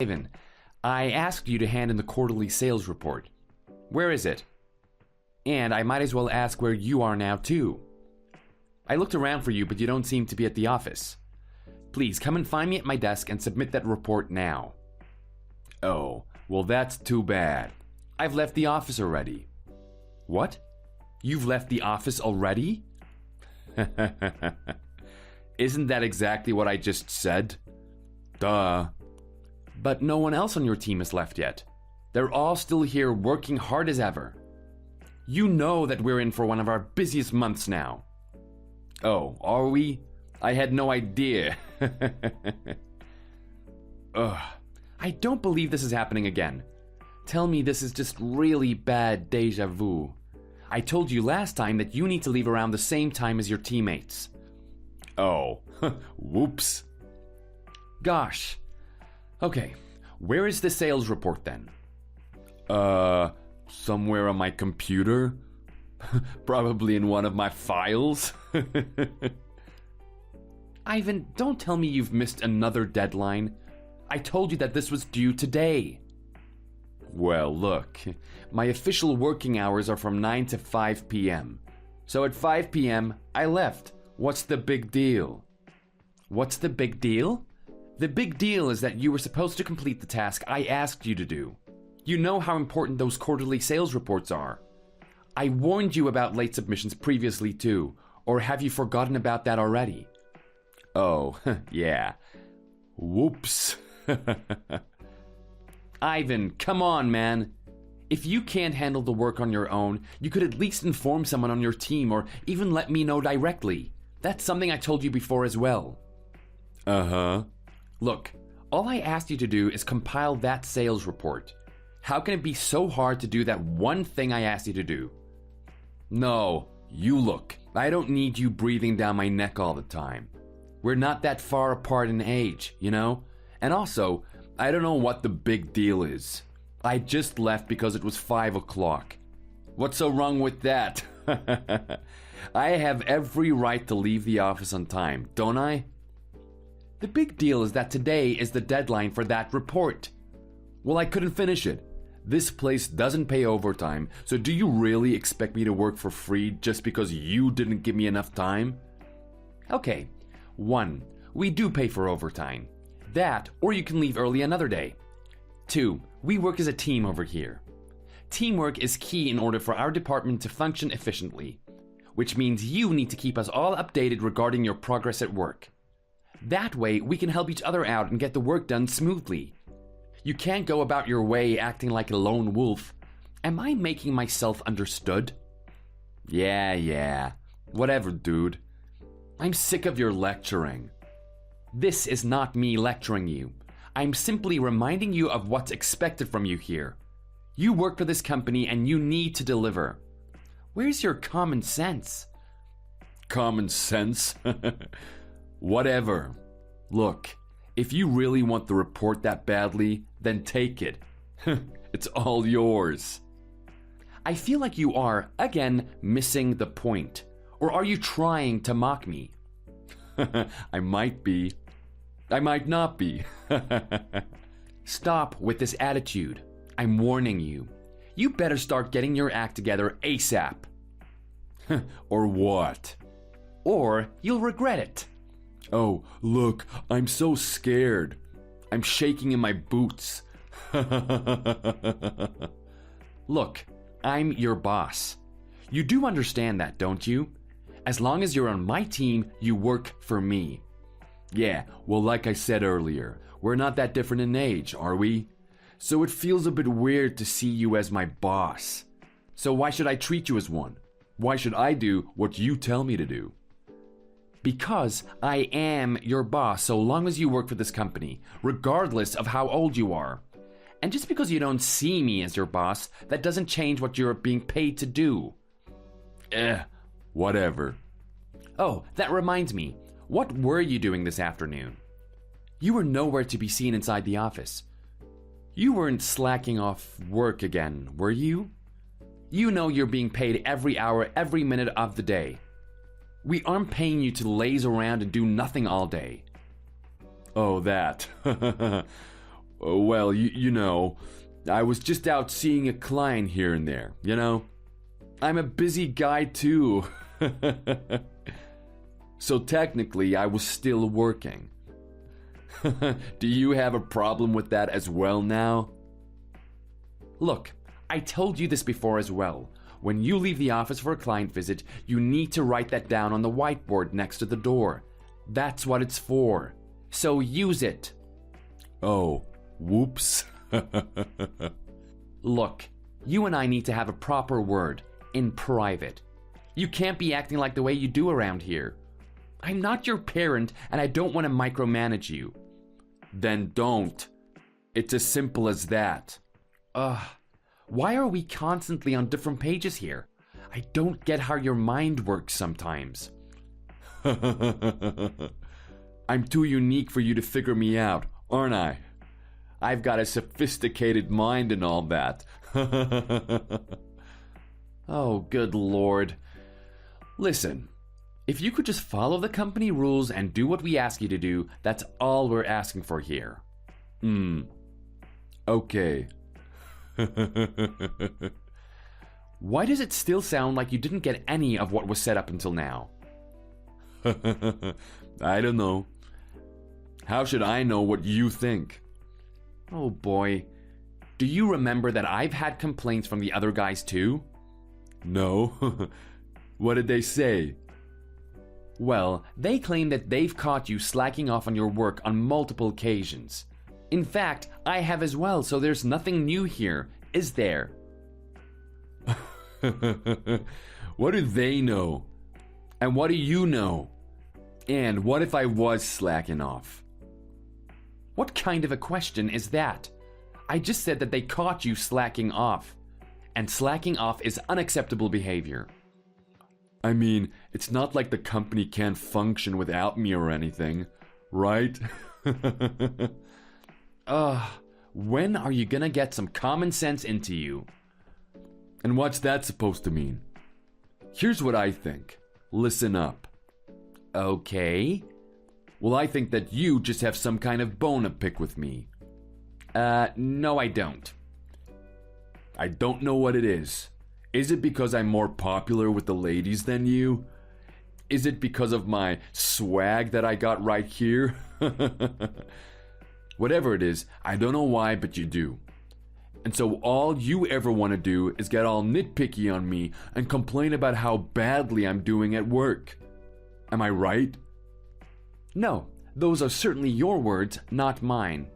Ivan, I asked you to hand in the quarterly sales report. Where is it? And I might as well ask where you are now, too. I looked around for you, but you don't seem to be at the office. Please come and find me at my desk and submit that report now. Oh, well, that's too bad. I've left the office already. What? You've left the office already? Isn't that exactly what I just said? Duh. But no one else on your team has left yet. They're all still here working hard as ever. You know that we're in for one of our busiest months now. Oh, are we? I had no idea. Ugh. I don't believe this is happening again. Tell me this is just really bad déjà vu. I told you last time that you need to leave around the same time as your teammates. Oh, whoops. Gosh. Okay, where is the sales report then? Somewhere on my computer? Probably in one of my files? Ivan, don't tell me you've missed another deadline. I told you that this was due today. Well, look, my official working hours are from 9 to 5 p.m. So at 5 p.m., I left. What's the big deal? What's the big deal? The big deal is that you were supposed to complete the task I asked you to do. You know how important those quarterly sales reports are. I warned you about late submissions previously too, or have you forgotten about that already? Oh, yeah. Whoops. Ivan, come on, man. If you can't handle the work on your own, you could at least inform someone on your team or even let me know directly. That's something I told you before as well. Uh-huh. Look, all I asked you to do is compile that sales report. How can it be so hard to do that one thing I asked you to do? No, you look. I don't need you breathing down my neck all the time. We're not that far apart in age, you know? And also, I don't know what the big deal is. I just left because it was 5 o'clock. What's so wrong with that? I have every right to leave the office on time, don't I? The big deal is that today is the deadline for that report. Well, I couldn't finish it. This place doesn't pay overtime, so do you really expect me to work for free just because you didn't give me enough time? Okay, 1, we do pay for overtime. That, or you can leave early another day. 2, we work as a team over here. Teamwork is key in order for our department to function efficiently, which means you need to keep us all updated regarding your progress at work. That way, we can help each other out and get the work done smoothly. You can't go about your way acting like a lone wolf. Am I making myself understood? Yeah. Whatever, dude. I'm sick of your lecturing. This is not me lecturing you. I'm simply reminding you of what's expected from you here. You work for this company and you need to deliver. Where's your common sense? Common sense? Whatever. Look, if you really want the report that badly, then take it. It's all yours. I feel like you are, again, missing the point. Or are you trying to mock me? I might be. I might not be. Stop with this attitude. I'm warning you. You better start getting your act together ASAP. Or what? Or you'll regret it. Oh, look, I'm so scared. I'm shaking in my boots. Look, I'm your boss. You do understand that, don't you? As long as you're on my team, you work for me. Yeah, well, like I said earlier, we're not that different in age, are we? So it feels a bit weird to see you as my boss. So why should I treat you as one? Why should I do what you tell me to do? Because I am your boss so long as you work for this company, regardless of how old you are. And just because you don't see me as your boss, that doesn't change what you're being paid to do. Whatever. Oh, that reminds me. What were you doing this afternoon? You were nowhere to be seen inside the office. You weren't slacking off work again, were you? You know you're being paid every hour, every minute of the day. We aren't paying you to laze around and do nothing all day. Oh, that. Well, you know, I was just out seeing a client here and there, you know? I'm a busy guy too. So technically, I was still working. Do you have a problem with that as well now? Look, I told you this before as well. When you leave the office for a client visit, you need to write that down on the whiteboard next to the door. That's what it's for. So use it. Oh, whoops. Look, you and I need to have a proper word, in private. You can't be acting like the way you do around here. I'm not your parent, and I don't want to micromanage you. Then don't. It's as simple as that. Why are we constantly on different pages here? I don't get how your mind works sometimes. I'm too unique for you to figure me out, aren't I? I've got a sophisticated mind and all that. Oh, good Lord. Listen, if you could just follow the company rules and do what we ask you to do, that's all we're asking for here. Okay. Why does it still sound like you didn't get any of what was said up until now? I don't know. How should I know what you think? Oh boy. Do you remember that I've had complaints from the other guys too? No. What did they say? Well, they claim that they've caught you slacking off on your work on multiple occasions. In fact, I have as well, so there's nothing new here, is there? What do they know? And what do you know? And what if I was slacking off? What kind of a question is that? I just said that they caught you slacking off. And slacking off is unacceptable behavior. I mean, it's not like the company can't function without me or anything, right? When are you gonna get some common sense into you? And what's that supposed to mean? Here's what I think. Listen up. Okay. Well, I think that you just have some kind of bone to pick with me. No, I don't. I don't know what it is. Is it because I'm more popular with the ladies than you? Is it because of my swag that I got right here? Whatever it is, I don't know why, but you do. And so all you ever want to do is get all nitpicky on me and complain about how badly I'm doing at work. Am I right? No, those are certainly your words, not mine.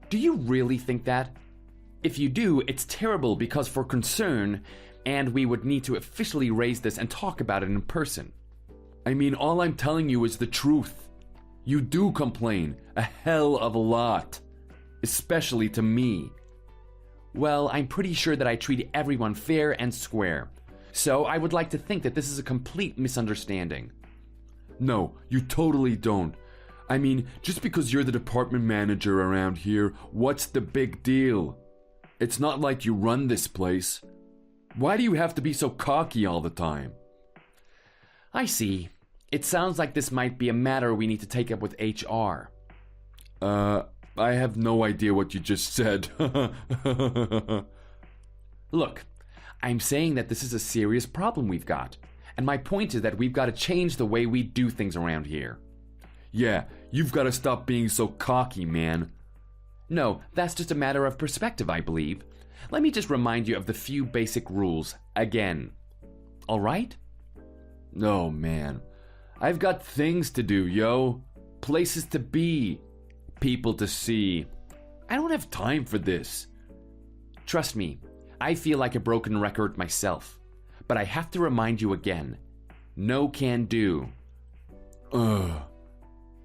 Do you really think that? If you do, it's terrible because for concern, and we would need to officially raise this and talk about it in person. I mean, all I'm telling you is the truth. You do complain a hell of a lot, especially to me. Well, I'm pretty sure that I treat everyone fair and square, so I would like to think that this is a complete misunderstanding. No, you totally don't. I mean, just because you're the department manager around here, what's the big deal? It's not like you run this place. Why do you have to be so cocky all the time? I see. It sounds like this might be a matter we need to take up with HR. I have no idea what you just said. Look, I'm saying that this is a serious problem we've got. And my point is that we've got to change the way we do things around here. Yeah, you've got to stop being so cocky, man. No, that's just a matter of perspective, I believe. Let me just remind you of the few basic rules again. All right? Oh, man. I've got things to do, yo. Places to be. People to see. I don't have time for this. Trust me, I feel like a broken record myself. But I have to remind you again. No can do.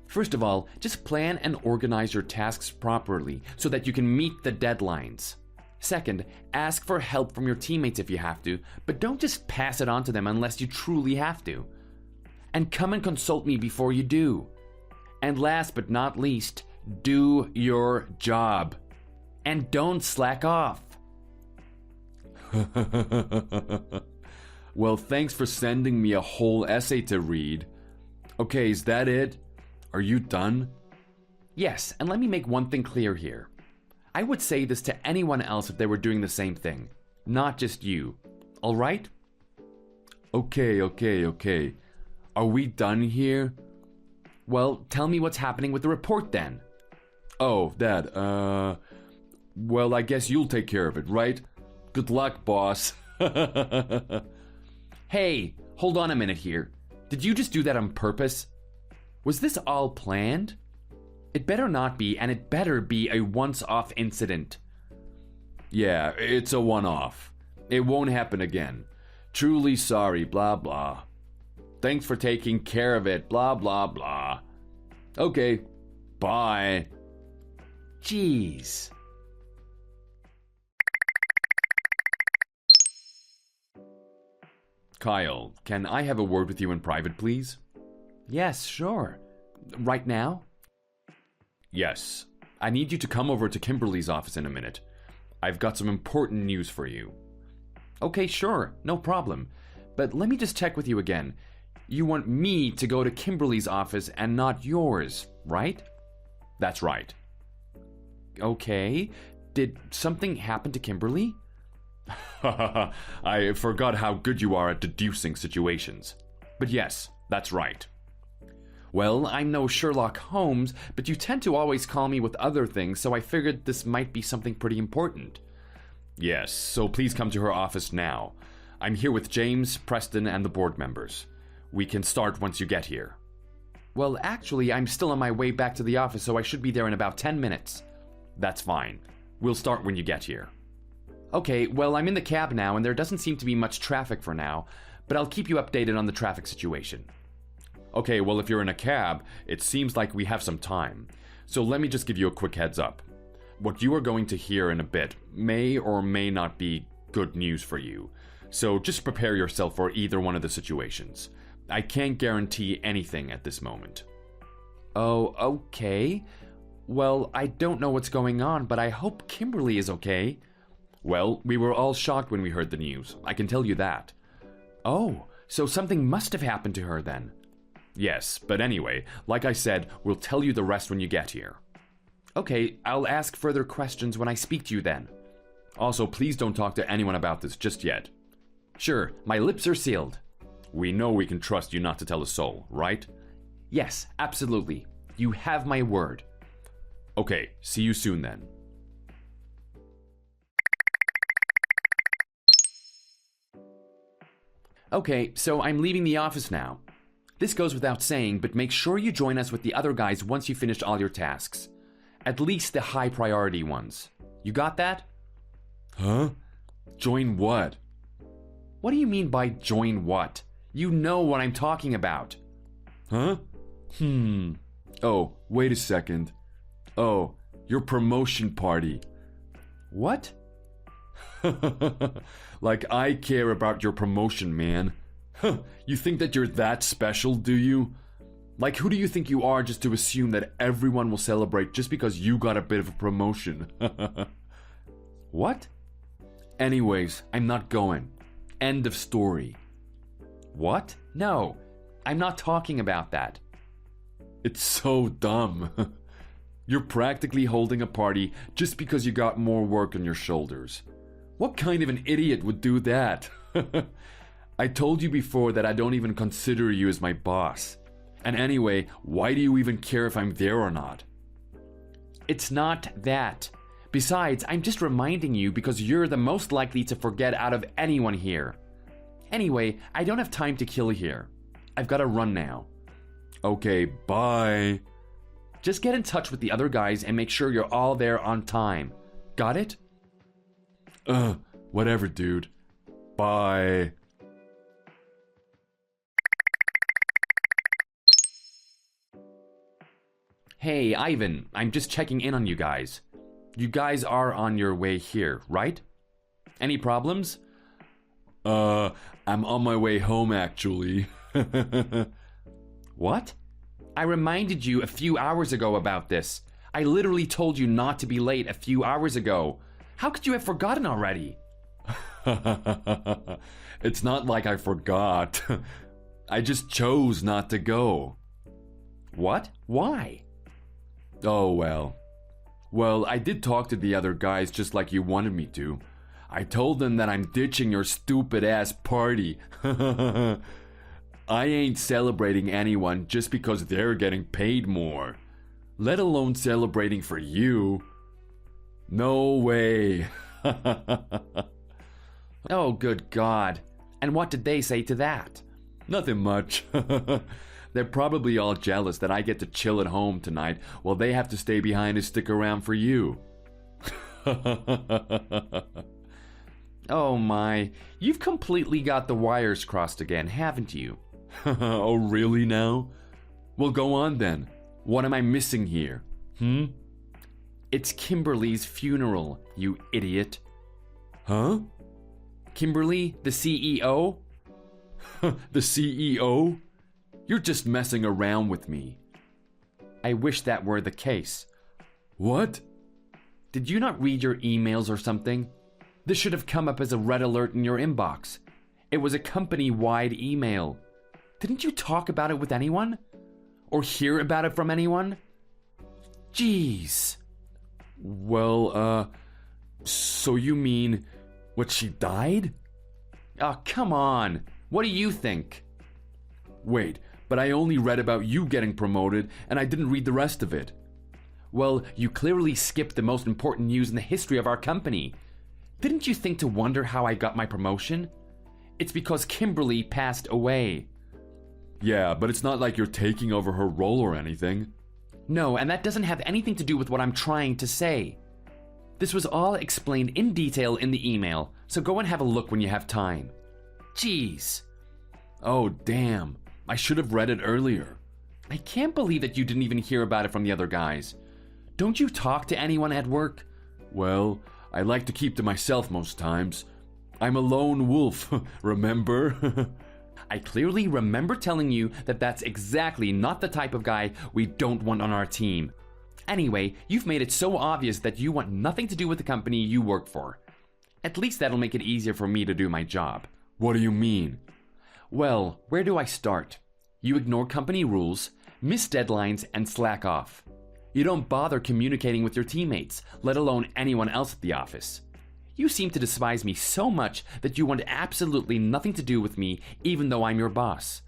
First of all, just plan and organize your tasks properly so that you can meet the deadlines. Second, ask for help from your teammates if you have to, but don't just pass it on to them unless you truly have to. And come and consult me before you do. And last but not least, do your job. And don't slack off. Well, thanks for sending me a whole essay to read. Okay, is that it? Are you done? Yes, and let me make one thing clear here. I would say this to anyone else if they were doing the same thing. Not just you. Alright? Okay. Are we done here? Well, tell me what's happening with the report then. Oh, that, well, I guess you'll take care of it, right? Good luck, boss. Hey, hold on a minute here. Did you just do that on purpose? Was this all planned? It better not be, and it better be a once-off incident. Yeah, it's a one-off. It won't happen again. Truly sorry, blah blah. Thanks for taking care of it, blah blah blah. Okay, bye. Jeez. Kyle, can I have a word with you in private, please? Yes, sure. Right now? Yes. I need you to come over to Kimberly's office in a minute. I've got some important news for you. Okay, sure. No problem. But let me just check with you again. You want me to go to Kimberly's office and not yours, right? That's right. Okay. Did something happen to Kimberly? I forgot how good you are at deducing situations. But yes, that's right. Well, I'm no Sherlock Holmes, but you tend to always call me with other things, so I figured this might be something pretty important. Yes, so please come to her office now. I'm here with James, Preston, and the board members. We can start once you get here. Well, actually, I'm still on my way back to the office, so I should be there in about 10 minutes. That's fine. We'll start when you get here. Okay, well, I'm in the cab now, and there doesn't seem to be much traffic for now, but I'll keep you updated on the traffic situation. Okay, well, if you're in a cab, it seems like we have some time. So let me just give you a quick heads up. What you are going to hear in a bit may or may not be good news for you. So just prepare yourself for either one of the situations. I can't guarantee anything at this moment. Oh, okay. Well, I don't know what's going on, but I hope Kimberly is okay. Well, we were all shocked when we heard the news. I can tell you that. Oh, so something must have happened to her then. Yes, but anyway, like I said, we'll tell you the rest when you get here. Okay, I'll ask further questions when I speak to you then. Also, please don't talk to anyone about this just yet. Sure, my lips are sealed. We know we can trust you not to tell a soul, right? Yes, absolutely. You have my word. Okay, see you soon then. Okay, so I'm leaving the office now. This goes without saying, but make sure you join us with the other guys once you finish all your tasks. At least the high priority ones. You got that? Huh? Join what? What do you mean by join what? You know what I'm talking about. Huh? Oh, wait a second. Oh, your promotion party. What? Like I care about your promotion, man. Huh, you think that you're that special, do you? Like, who do you think you are just to assume that everyone will celebrate just because you got a bit of a promotion? What? Anyways, I'm not going. End of story. What? No, I'm not talking about that. It's so dumb. You're practically holding a party just because you got more work on your shoulders. What kind of an idiot would do that? I told you before that I don't even consider you as my boss. And anyway, why do you even care if I'm there or not? It's not that. Besides, I'm just reminding you because you're the most likely to forget out of anyone here. Anyway, I don't have time to kill here. I've got to run now. Okay, bye. Just get in touch with the other guys and make sure you're all there on time. Got it? Whatever, dude. Bye. Hey, Ivan, I'm just checking in on you guys. You guys are on your way here, right? Any problems? I'm on my way home, actually. What? I reminded you a few hours ago about this. I literally told you not to be late a few hours ago. How could you have forgotten already? It's not like I forgot. I just chose not to go. What? Why? Oh well. Well, I did talk to the other guys just like you wanted me to. I told them that I'm ditching your stupid ass party. I ain't celebrating anyone just because they're getting paid more. Let alone celebrating for you. No way. Oh, good God. And what did they say to that? Nothing much. They're probably all jealous that I get to chill at home tonight while they have to stay behind and stick around for you. Oh my, you've completely got the wires crossed again, haven't you? Oh, really now? Well, go on then. What am I missing here? It's Kimberly's funeral, you idiot. Huh? Kimberly, the CEO? The CEO? You're just messing around with me. I wish that were the case. What? Did you not read your emails or something? This should have come up as a red alert in your inbox. It was a company-wide email. Didn't you talk about it with anyone? Or hear about it from anyone? Jeez. Well, so you mean what, she died? Oh, come on. What do you think? Wait, but I only read about you getting promoted and I didn't read the rest of it. Well, you clearly skipped the most important news in the history of our company. Didn't you think to wonder how I got my promotion? It's because Kimberly passed away. Yeah, but it's not like you're taking over her role or anything. No, and that doesn't have anything to do with what I'm trying to say. This was all explained in detail in the email, so go and have a look when you have time. Jeez. Oh, damn. I should have read it earlier. I can't believe that you didn't even hear about it from the other guys. Don't you talk to anyone at work? Well, I like to keep to myself most times. I'm a lone wolf, remember? I clearly remember telling you that that's exactly not the type of guy we don't want on our team. Anyway, you've made it so obvious that you want nothing to do with the company you work for. At least that'll make it easier for me to do my job. What do you mean? Well, where do I start? You ignore company rules, miss deadlines, and slack off. You don't bother communicating with your teammates, let alone anyone else at the office. You seem to despise me so much that you want absolutely nothing to do with me, even though I'm your boss.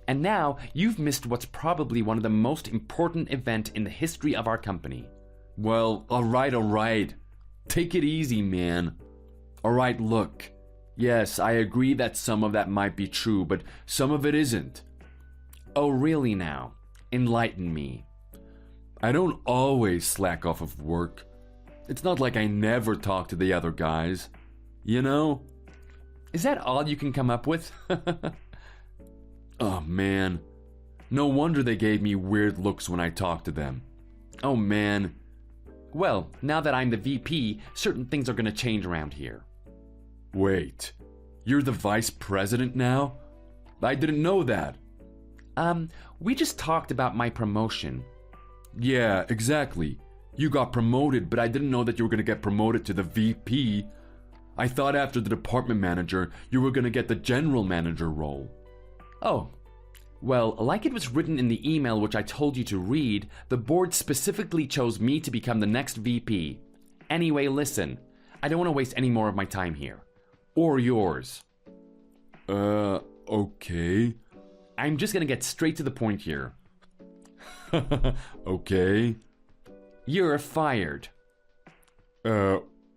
And now you've missed what's probably one of the most important events in the history of our company. Well, alright. Take it easy, man. Alright, look. Yes, I agree that some of that might be true, but some of it isn't. Oh, really now? Enlighten me. I don't always slack off of work. It's not like I never talk to the other guys. You know? Is that all you can come up with? Oh, man. No wonder they gave me weird looks when I talked to them. Oh, man. Well, now that I'm the VP, certain things are going to change around here. Wait. You're the vice president now? I didn't know that. We just talked about my promotion. Yeah, exactly. You got promoted, but I didn't know that you were going to get promoted to the VP. I thought after the department manager, you were going to get the general manager role. Oh, well, like it was written in the email which I told you to read, the board specifically chose me to become the next VP. Anyway, listen, I don't want to waste any more of my time here. Or yours. Okay. I'm just going to get straight to the point here. Okay. You're fired.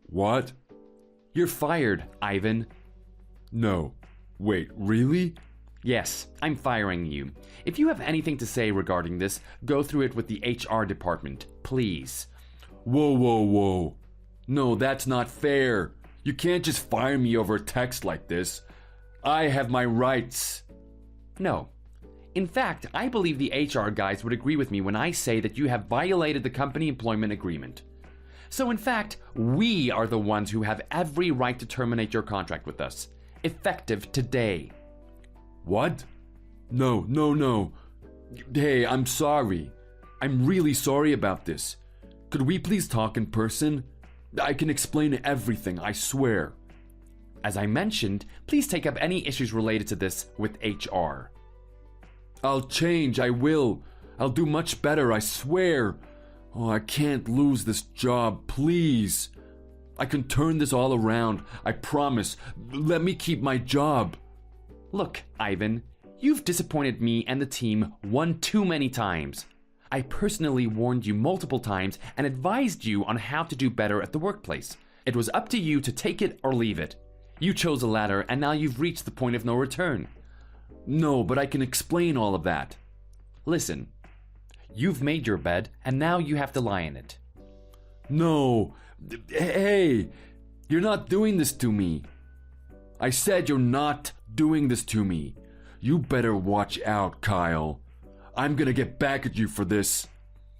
What? You're fired, Ivan. No. Wait, really? Yes, I'm firing you. If you have anything to say regarding this, go through it with the HR department, please. Whoa. No, that's not fair. You can't just fire me over text like this. I have my rights. No. In fact, I believe the HR guys would agree with me when I say that you have violated the company employment agreement. So in fact, we are the ones who have every right to terminate your contract with us, effective today. What? No. Hey, I'm sorry. I'm really sorry about this. Could we please talk in person? I can explain everything, I swear. As I mentioned, please take up any issues related to this with HR. I'll change, I will. I'll do much better, I swear. Oh, I can't lose this job, please. I can turn this all around, I promise. Let me keep my job. Look, Ivan, you've disappointed me and the team one too many times. I personally warned you multiple times and advised you on how to do better at the workplace. It was up to you to take it or leave it. You chose the latter, and now you've reached the point of no return. No, but I can explain all of that. Listen, you've made your bed, and now you have to lie in it. No. Hey, you're not doing this to me. I said you're not doing this to me. You better watch out, Kyle. I'm gonna get back at you for this.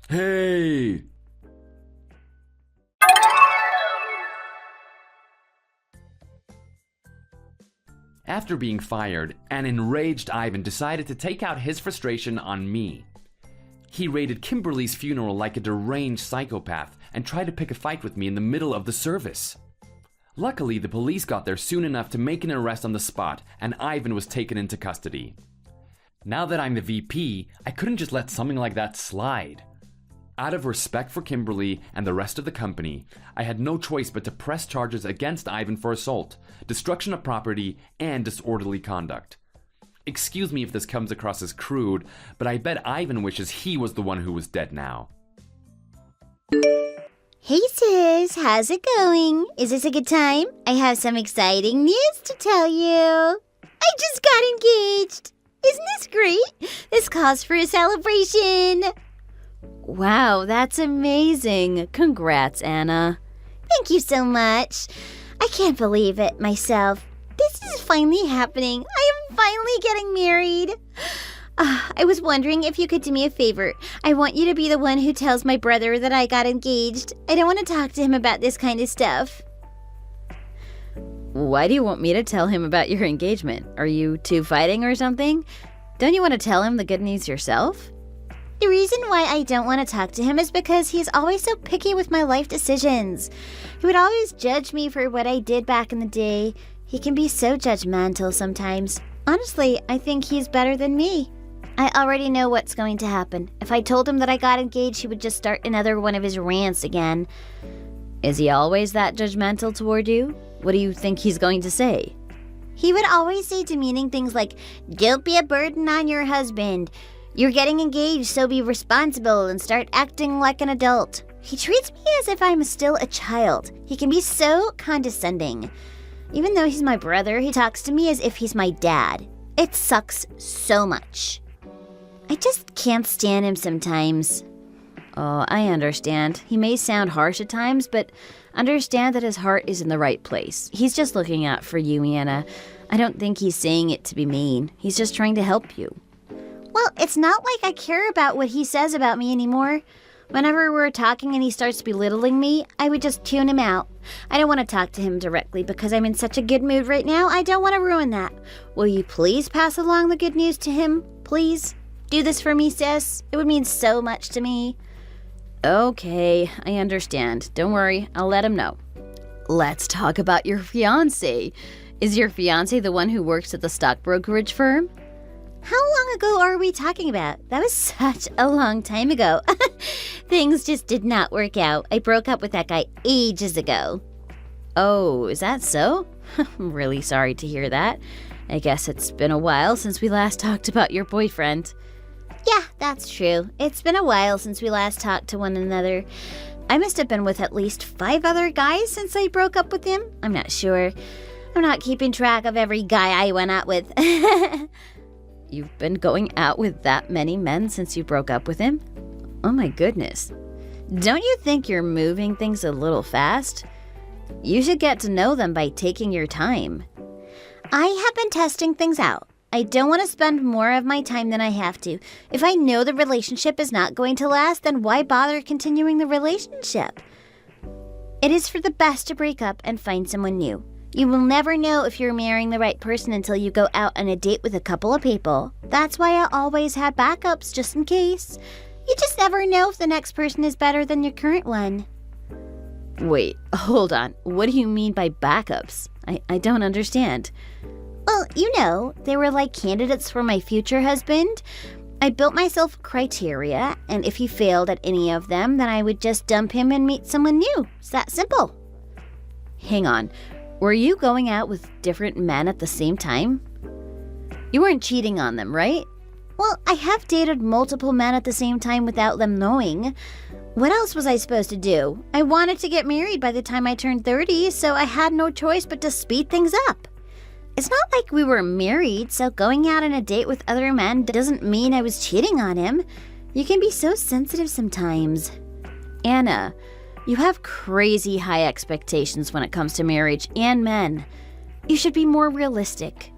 Hey! After being fired, an enraged Ivan decided to take out his frustration on me. He raided Kimberly's funeral like a deranged psychopath and tried to pick a fight with me in the middle of the service. Luckily, the police got there soon enough to make an arrest on the spot, and Ivan was taken into custody. Now that I'm the VP, I couldn't just let something like that slide. Out of respect for Kimberly and the rest of the company, I had no choice but to press charges against Ivan for assault, destruction of property, and disorderly conduct. Excuse me if this comes across as crude, but I bet Ivan wishes he was the one who was dead now. Hey sis, how's it going? Is this a good time? I have some exciting news to tell you. I just got engaged. Isn't this great? This calls for a celebration. Wow, that's amazing. Congrats, Anna. Thank you so much. I can't believe it myself. This is finally happening. I am finally getting married. I was wondering if you could do me a favor. I want you to be the one who tells my brother that I got engaged. I don't want to talk to him about this kind of stuff. Why do you want me to tell him about your engagement? Are you two fighting or something? Don't you want to tell him the good news yourself? The reason why I don't want to talk to him is because he's always so picky with my life decisions. He would always judge me for what I did back in the day. He can be so judgmental sometimes. Honestly, I think he's better than me. I already know what's going to happen. If I told him that I got engaged, he would just start another one of his rants again. Is he always that judgmental toward you? What do you think he's going to say? He would always say demeaning things like, "Don't be a burden on your husband. You're getting engaged, so be responsible and start acting like an adult." He treats me as if I'm still a child. He can be so condescending. Even though he's my brother, he talks to me as if he's my dad. It sucks so much. I just can't stand him sometimes. Oh, I understand. He may sound harsh at times, but understand that his heart is in the right place. He's just looking out for you, Anna. I don't think he's saying it to be mean. He's just trying to help you. Well, it's not like I care about what he says about me anymore. Whenever we're talking and he starts belittling me, I would just tune him out. I don't want to talk to him directly because I'm in such a good mood right now. I don't want to ruin that. Will you please pass along the good news to him? Please? Do this for me, sis. It would mean so much to me. Okay, I understand. Don't worry, I'll let him know. Let's talk about your fiancé. Is your fiancé the one who works at the stock brokerage firm? How long ago are we talking about? That was such a long time ago. Things just did not work out. I broke up with that guy ages ago. Oh, is that so? I'm really sorry to hear that. I guess it's been a while since we last talked about your boyfriend. Yeah, that's true. It's been a while since we last talked to one another. I must have been with at least 5 other guys since I broke up with him. I'm not sure. I'm not keeping track of every guy I went out with. You've been going out with that many men since you broke up with him? Oh my goodness. Don't you think you're moving things a little fast? You should get to know them by taking your time. I have been testing things out. I don't want to spend more of my time than I have to. If I know the relationship is not going to last, then why bother continuing the relationship? It is for the best to break up and find someone new. You will never know if you're marrying the right person until you go out on a date with a couple of people. That's why I always had backups just in case. You just never know if the next person is better than your current one. Wait, hold on. What do you mean by backups? I don't understand. Well, you know, they were like candidates for my future husband. I built myself criteria, and if he failed at any of them, then I would just dump him and meet someone new. It's that simple. Hang on. Were you going out with different men at the same time? You weren't cheating on them, right? Well, I have dated multiple men at the same time without them knowing. What else was I supposed to do? I wanted to get married by the time I turned 30, so I had no choice but to speed things up. It's not like we were married, so going out on a date with other men doesn't mean I was cheating on him. You can be so sensitive sometimes. Anna, you have crazy high expectations when it comes to marriage and men. You should be more realistic.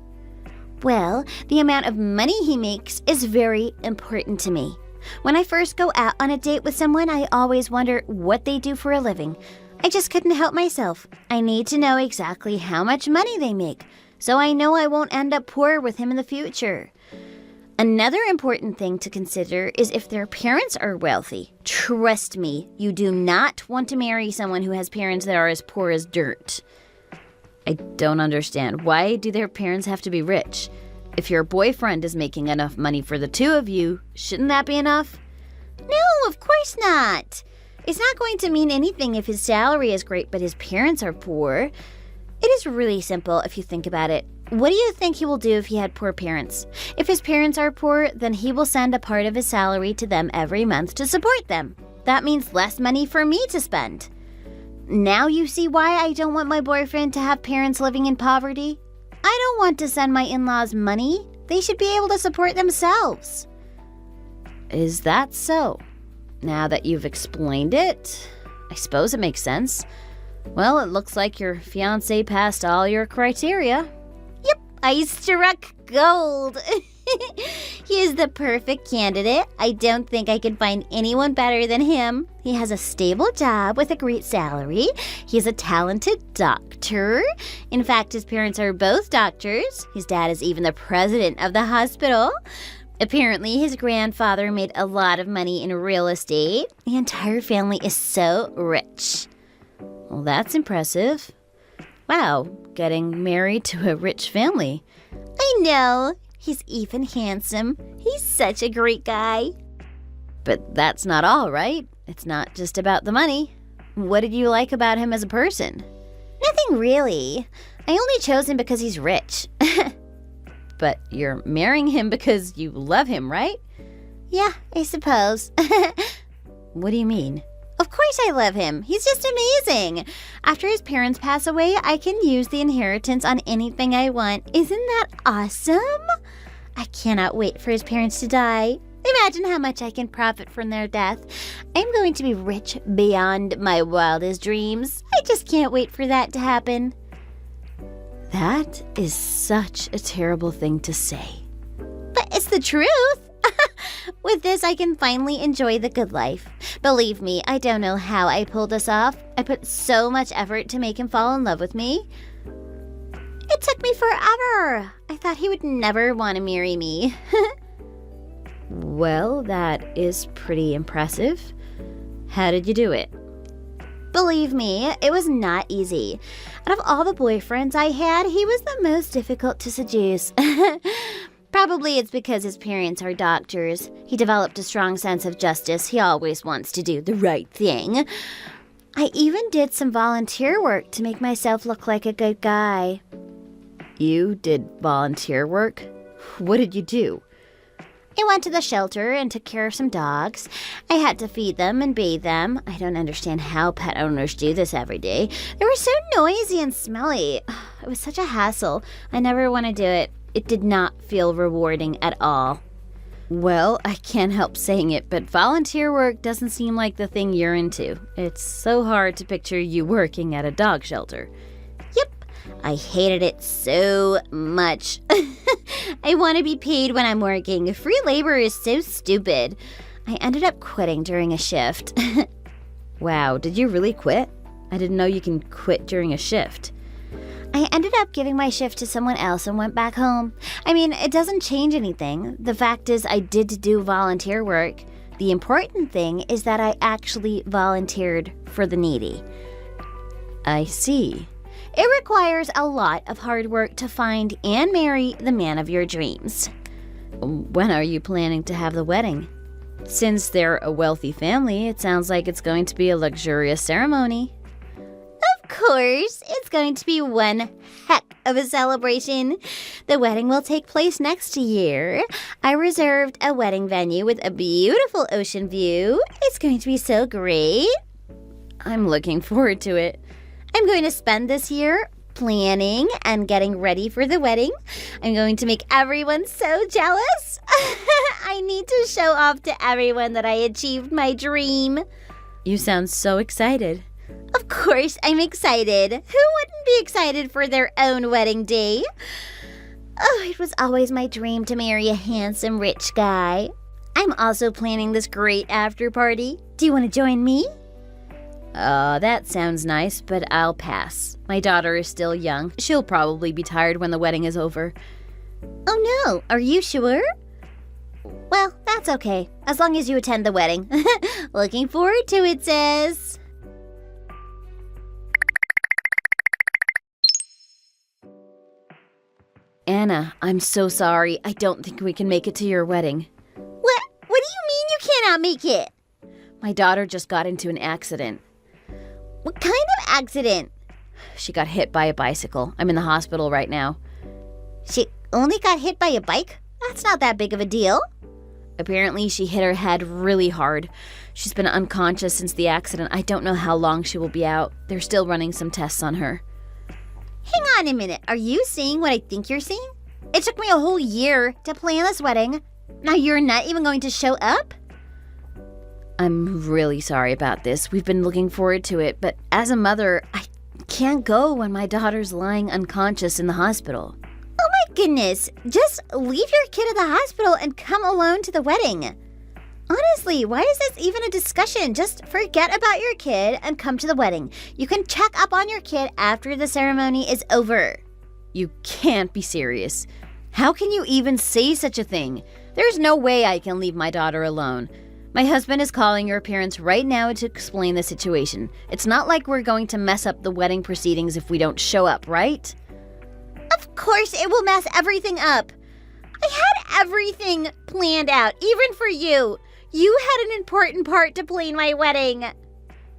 Well, the amount of money he makes is very important to me. When I first go out on a date with someone, I always wonder what they do for a living. I just couldn't help myself. I need to know exactly how much money they make, so I know I won't end up poor with him in the future. Another important thing to consider is if their parents are wealthy. Trust me, you do not want to marry someone who has parents that are as poor as dirt. I don't understand. Why do their parents have to be rich? If your boyfriend is making enough money for the two of you, shouldn't that be enough? No, of course not. It's not going to mean anything if his salary is great but his parents are poor. It is really simple if you think about it. What do you think he will do if he had poor parents? If his parents are poor, then he will send a part of his salary to them every month to support them. That means less money for me to spend. Now you see why I don't want my boyfriend to have parents living in poverty? I don't want to send my in-laws money. They should be able to support themselves. Is that so? Now that you've explained it, I suppose it makes sense. Well, it looks like your fiancé passed all your criteria. Yep, I struck gold. He is the perfect candidate. I don't think I could find anyone better than him. He has a stable job with a great salary. He's a talented doctor. In fact, his parents are both doctors. His dad is even the president of the hospital. Apparently, his grandfather made a lot of money in real estate. The entire family is so rich. Well, that's impressive. Wow, getting married to a rich family. I know. He's even handsome. He's such a great guy. But that's not all, right? It's not just about the money. What did you like about him as a person? Nothing really. I only chose him because he's rich. But you're marrying him because you love him, right? Yeah, I suppose. What do you mean? Of course I love him. He's just amazing. After his parents pass away, I can use the inheritance on anything I want. Isn't that awesome? I cannot wait for his parents to die. Imagine how much I can profit from their death. I'm going to be rich beyond my wildest dreams. I just can't wait for that to happen. That is such a terrible thing to say. But it's the truth. With this, I can finally enjoy the good life. Believe me, I don't know how I pulled this off. I put so much effort to make him fall in love with me. It took me forever. I thought he would never want to marry me. Well, that is pretty impressive. How did you do it? Believe me, it was not easy. Out of all the boyfriends I had, he was the most difficult to seduce. Probably it's because his parents are doctors. He developed a strong sense of justice. He always wants to do the right thing. I even did some volunteer work to make myself look like a good guy. You did volunteer work? What did you do? I went to the shelter and took care of some dogs. I had to feed them and bathe them. I don't understand how pet owners do this every day. They were so noisy and smelly. It was such a hassle. I never want to do it. It did not feel rewarding at all. Well, I can't help saying it, but volunteer work doesn't seem like the thing you're into. It's so hard to picture you working at a dog shelter. Yep, I hated it so much. I want to be paid when I'm working. Free labor is so stupid. I ended up quitting during a shift. Wow, did you really quit? I didn't know you can quit during a shift. I ended up giving my shift to someone else and went back home. I mean, it doesn't change anything. The fact is, I did do volunteer work. The important thing is that I actually volunteered for the needy. I see. It requires a lot of hard work to find and marry the man of your dreams. When are you planning to have the wedding? Since they're a wealthy family, it sounds like it's going to be a luxurious ceremony. Of course, it's going to be one heck of a celebration. The wedding will take place next year. I reserved a wedding venue with a beautiful ocean view. It's going to be so great. I'm looking forward to it. I'm going to spend this year planning and getting ready for the wedding. I'm going to make everyone so jealous. I need to show off to everyone that I achieved my dream. You sound so excited. Of course, I'm excited. Who wouldn't be excited for their own wedding day? Oh, it was always my dream to marry a handsome, rich guy. I'm also planning this great after party. Do you want to join me? That sounds nice, but I'll pass. My daughter is still young. She'll probably be tired when the wedding is over. Oh no, are you sure? Well, that's okay, as long as you attend the wedding. Looking forward to it, sis. Anna, I'm so sorry. I don't think we can make it to your wedding. What do you mean you cannot make it? My daughter just got into an accident. What kind of accident? She got hit by a bicycle. I'm in the hospital right now. She only got hit by a bike? That's not that big of a deal. Apparently, she hit her head really hard. She's been unconscious since the accident. I don't know how long she will be out. They're still running some tests on her. Hang on a minute. Are you seeing what I think you're seeing? It took me a whole year to plan this wedding. Now you're not even going to show up? I'm really sorry about this. We've been looking forward to it, but as a mother, I can't go when my daughter's lying unconscious in the hospital. Oh my goodness. Just leave your kid at the hospital and come alone to the wedding. Honestly, why is this even a discussion? Just forget about your kid and come to the wedding. You can check up on your kid after the ceremony is over. You can't be serious. How can you even say such a thing? There's no way I can leave my daughter alone. My husband is calling your parents right now to explain the situation. It's not like we're going to mess up the wedding proceedings if we don't show up, right? Of course it will mess everything up. I had everything planned out, even for you. You had an important part to play in my wedding.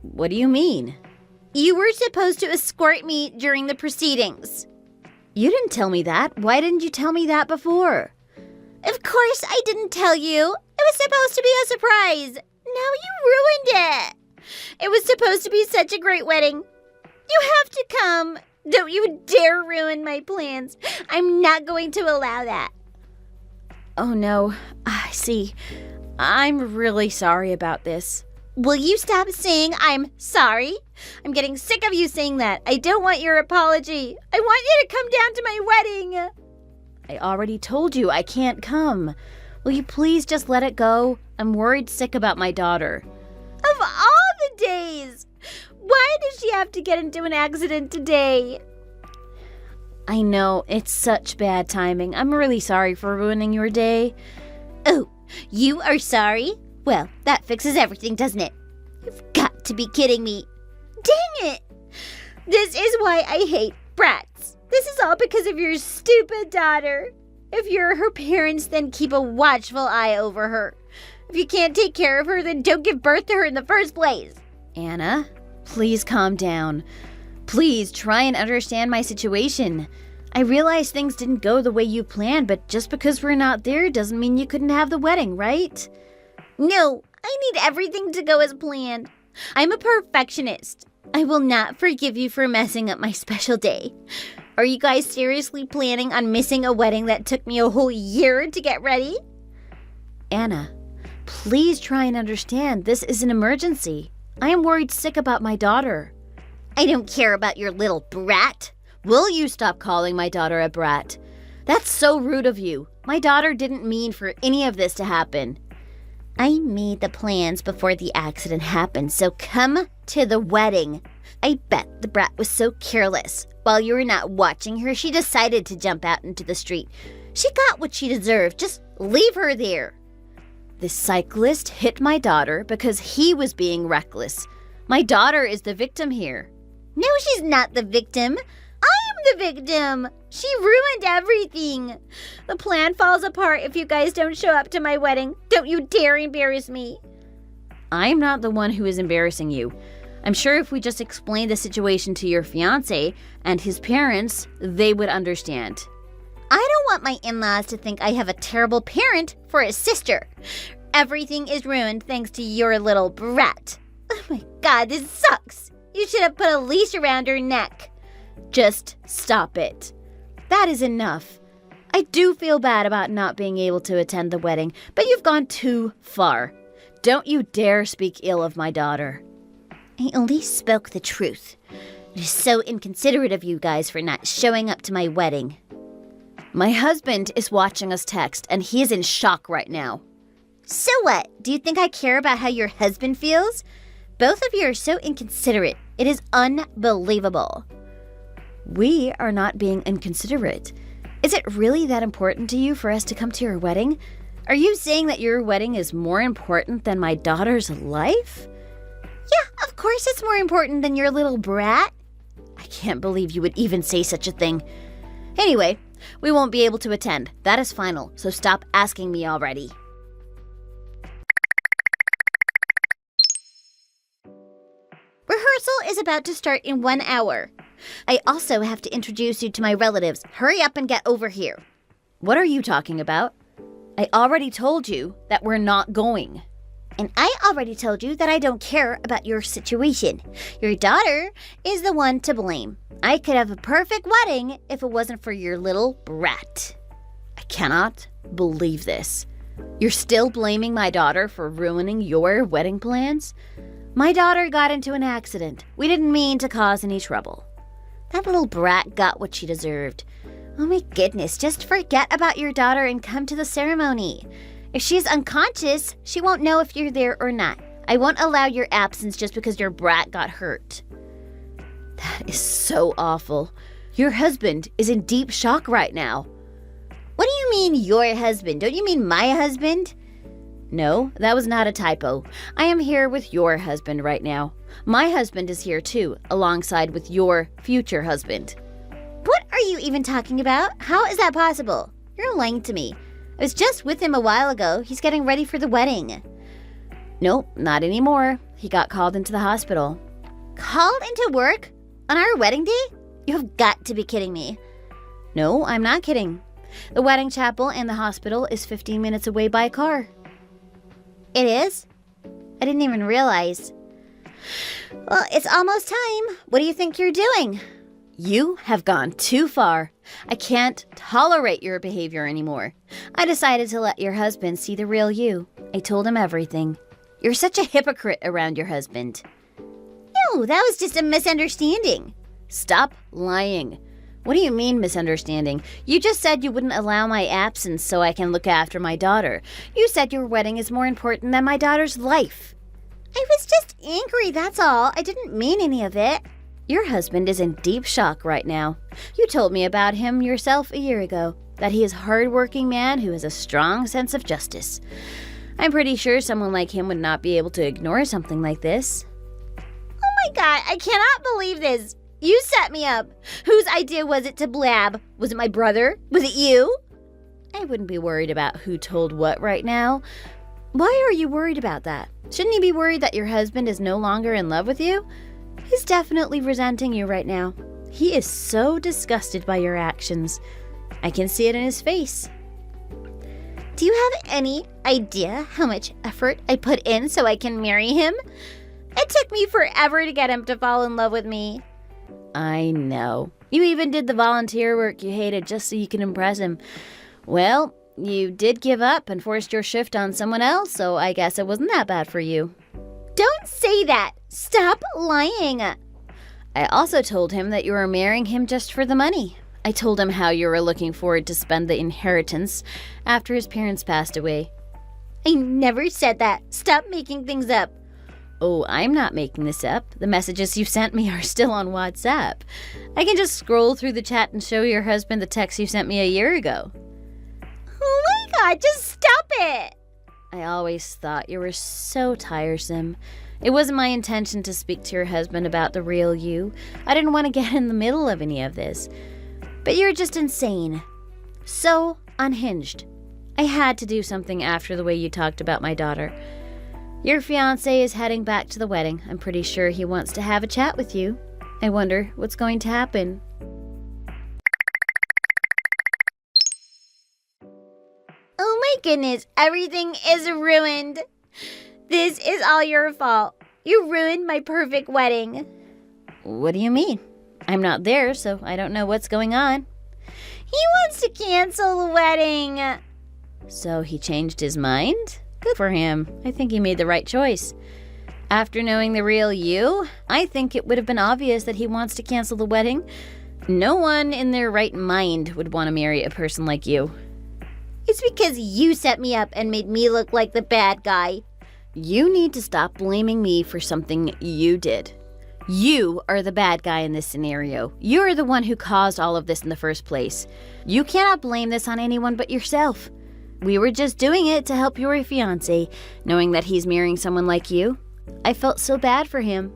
What do you mean? You were supposed to escort me during the proceedings. You didn't tell me that. Why didn't you tell me that before? Of course I didn't tell you. It was supposed to be a surprise. Now you ruined it. It was supposed to be such a great wedding. You have to come. Don't you dare ruin my plans. I'm not going to allow that. Oh no, I see. I'm really sorry about this. Will you stop saying I'm sorry? I'm getting sick of you saying that. I don't want your apology. I want you to come down to my wedding. I already told you I can't come. Will you please just let it go? I'm worried sick about my daughter. Of all the days! Why did she have to get into an accident today? I know, it's such bad timing. I'm really sorry for ruining your day. Oh, you are sorry? Well, that fixes everything, doesn't it? You've got to be kidding me. Dang it! This is why I hate brats. This is all because of your stupid daughter. If you're her parents, then keep a watchful eye over her. If you can't take care of her, then don't give birth to her in the first place. Anna, please calm down. Please try and understand my situation. I realize things didn't go the way you planned, but just because we're not there doesn't mean you couldn't have the wedding, right? No, I need everything to go as planned. I'm a perfectionist. I will not forgive you for messing up my special day. Are you guys seriously planning on missing a wedding that took me a whole year to get ready? Anna, please try and understand. This is an emergency. I am worried sick about my daughter. I don't care about your little brat. Will you stop calling my daughter a brat? That's so rude of you. My daughter didn't mean for any of this to happen. I made the plans before the accident happened, so come to the wedding. I bet the brat was so careless. While you were not watching her, she decided to jump out into the street. She got what she deserved. Just leave her there. The cyclist hit my daughter because he was being reckless. My daughter is the victim here. No, she's not the victim. I am the victim. She ruined everything. The plan falls apart if you guys don't show up to my wedding. Don't you dare embarrass me. I'm not the one who is embarrassing you. I'm sure if we just explained the situation to your fiancé and his parents, they would understand. I don't want my in-laws to think I have a terrible parent for a sister. Everything is ruined thanks to your little brat. Oh my God, this sucks. You should have put a leash around her neck. Just stop it. That is enough. I do feel bad about not being able to attend the wedding, but you've gone too far. Don't you dare speak ill of my daughter. I only spoke the truth. It is so inconsiderate of you guys for not showing up to my wedding. My husband is watching us text, and he is in shock right now. So what? Do you think I care about how your husband feels? Both of you are so inconsiderate. It is unbelievable. We are not being inconsiderate. Is it really that important to you for us to come to your wedding? Are you saying that your wedding is more important than my daughter's life? Yeah, of course it's more important than your little brat. I can't believe you would even say such a thing. Anyway, we won't be able to attend. That is final, so stop asking me already. Rehearsal is about to start in 1 hour. I also have to introduce you to my relatives. Hurry up and get over here. What are you talking about? I already told you that we're not going. And I already told you that I don't care about your situation. Your daughter is the one to blame. I could have a perfect wedding if it wasn't for your little brat. I cannot believe this. You're still blaming my daughter for ruining your wedding plans? My daughter got into an accident. We didn't mean to cause any trouble. That little brat got what she deserved. Oh my goodness, just forget about your daughter and come to the ceremony. If she's unconscious, she won't know if you're there or not. I won't allow your absence just because your brat got hurt. That is so awful. Your husband is in deep shock right now. What do you mean, your husband? Don't you mean my husband? No, that was not a typo. I am here with your husband right now. My husband is here too, alongside with your future husband. What are you even talking about? How is that possible? You're lying to me. I was just with him a while ago. He's getting ready for the wedding. Nope, not anymore. He got called into the hospital. Called into work? On our wedding day? You've got to be kidding me. No, I'm not kidding. The wedding chapel and the hospital is 15 minutes away by car. It is? I didn't even realize. Well, it's almost time. What do you think you're doing? You have gone too far. I can't tolerate your behavior anymore. I decided to let your husband see the real you. I told him everything. You're such a hypocrite around your husband. No, that was just a misunderstanding. Stop lying. What do you mean misunderstanding? You just said you wouldn't allow my absence so I can look after my daughter. You said your wedding is more important than my daughter's life. I was just angry, that's all. I didn't mean any of it. Your husband is in deep shock right now. You told me about him yourself a year ago, that he is a hard-working man who has a strong sense of justice. I'm pretty sure someone like him would not be able to ignore something like this. Oh my God, I cannot believe this. You set me up. Whose idea was it to blab? Was it my brother? Was it you? I wouldn't be worried about who told what right now. Why are you worried about that? Shouldn't you be worried that your husband is no longer in love with you? He's definitely resenting you right now. He is so disgusted by your actions. I can see it in his face. Do you have any idea how much effort I put in so I can marry him? It took me forever to get him to fall in love with me. I know. You even did the volunteer work you hated just so you can impress him. Well, you did give up and forced your shift on someone else, so I guess it wasn't that bad for you. Don't say that! Stop lying! I also told him that you were marrying him just for the money. I told him how you were looking forward to spend the inheritance after his parents passed away. I never said that. Stop making things up. Oh, I'm not making this up. The messages you sent me are still on WhatsApp. I can just scroll through the chat and show your husband the text you sent me a year ago. Oh my God, just stop it! I always thought you were so tiresome. It wasn't my intention to speak to your husband about the real you. I didn't want to get in the middle of any of this. But you're just insane. So unhinged. I had to do something after the way you talked about my daughter. Your fiancé is heading back to the wedding. I'm pretty sure he wants to have a chat with you. I wonder what's going to happen. Oh my goodness, everything is ruined. This is all your fault. You ruined my perfect wedding. What do you mean? I'm not there, so I don't know what's going on. He wants to cancel the wedding. So he changed his mind? Good for him. I think he made the right choice. After knowing the real you, I think it would have been obvious that he wants to cancel the wedding. No one in their right mind would want to marry a person like you. It's because you set me up and made me look like the bad guy. You need to stop blaming me for something you did. You are the bad guy in this scenario. You're the one who caused all of this in the first place. You cannot blame this on anyone but yourself. We were just doing it to help your fiancé, knowing that he's marrying someone like you. I felt so bad for him.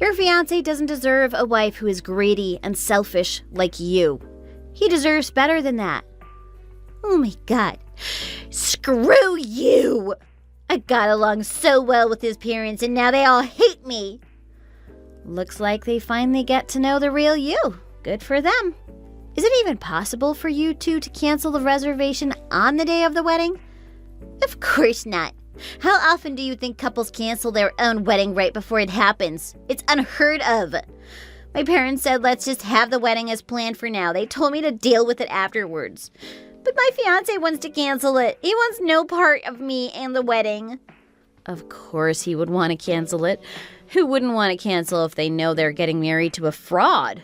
Your fiancé doesn't deserve a wife who is greedy and selfish like you. He deserves better than that. Oh my God. Screw you! I got along so well with his parents and now they all hate me. Looks like they finally get to know the real you. Good for them. Is it even possible for you two to cancel the reservation on the day of the wedding? Of course not. How often do you think couples cancel their own wedding right before it happens? It's unheard of. My parents said let's just have the wedding as planned for now. They told me to deal with it afterwards. But my fiancé wants to cancel it. He wants no part of me and the wedding. Of course he would want to cancel it. Who wouldn't want to cancel if they know they're getting married to a fraud?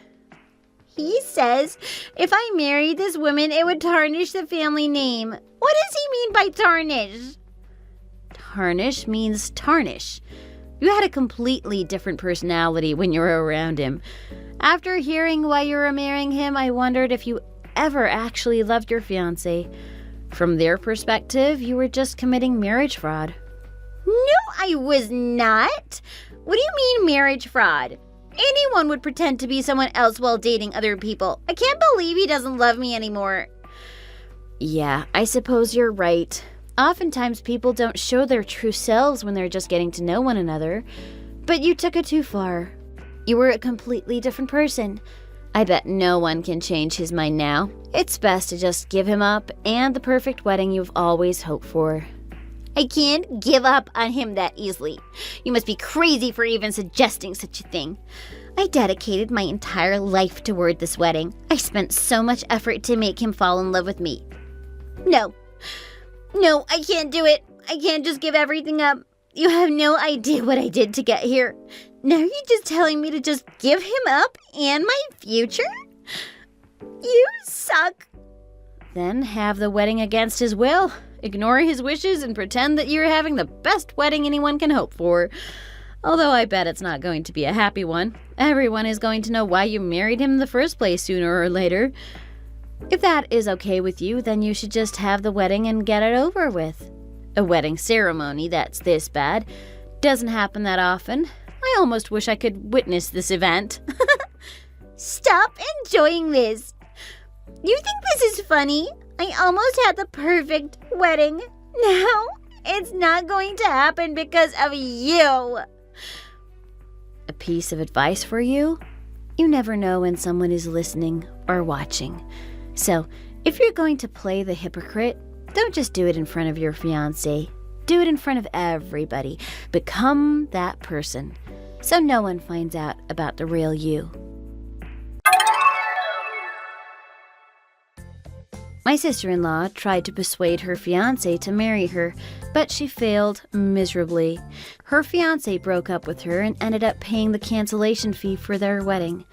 He says if I married this woman, it would tarnish the family name. What does he mean by tarnish? Tarnish means tarnish. You had a completely different personality when you were around him. After hearing why you were marrying him, I wondered if you ever actually loved your fiancé. From their perspective, you were just committing marriage fraud. No, I was not. What do you mean marriage fraud? Anyone would pretend to be someone else while dating other people. I can't believe he doesn't love me anymore. Yeah, I suppose you're right. Oftentimes people don't show their true selves when they're just getting to know one another. But you took it too far. You were a completely different person. I bet no one can change his mind now. It's best to just give him up and the perfect wedding you've always hoped for. I can't give up on him that easily. You must be crazy for even suggesting such a thing. I dedicated my entire life toward this wedding. I spent so much effort to make him fall in love with me. No, I can't do it. I can't just give everything up. You have no idea what I did to get here. Now you're just telling me to just give him up and my future? You suck. Then have the wedding against his will. Ignore his wishes and pretend that you're having the best wedding anyone can hope for. Although I bet it's not going to be a happy one. Everyone is going to know why you married him in the first place sooner or later. If that is okay with you, then you should just have the wedding and get it over with. A wedding ceremony that's this bad doesn't happen that often. I almost wish I could witness this event. Stop enjoying this. You think this is funny? I almost had the perfect wedding. Now it's not going to happen because of you. A piece of advice for you? You never know when someone is listening or watching. So, if you're going to play the hypocrite, don't just do it in front of your fiancé. Do it in front of everybody. Become that person, so no one finds out about the real you. My sister-in-law tried to persuade her fiancé to marry her, but she failed miserably. Her fiancé broke up with her and ended up paying the cancellation fee for their wedding.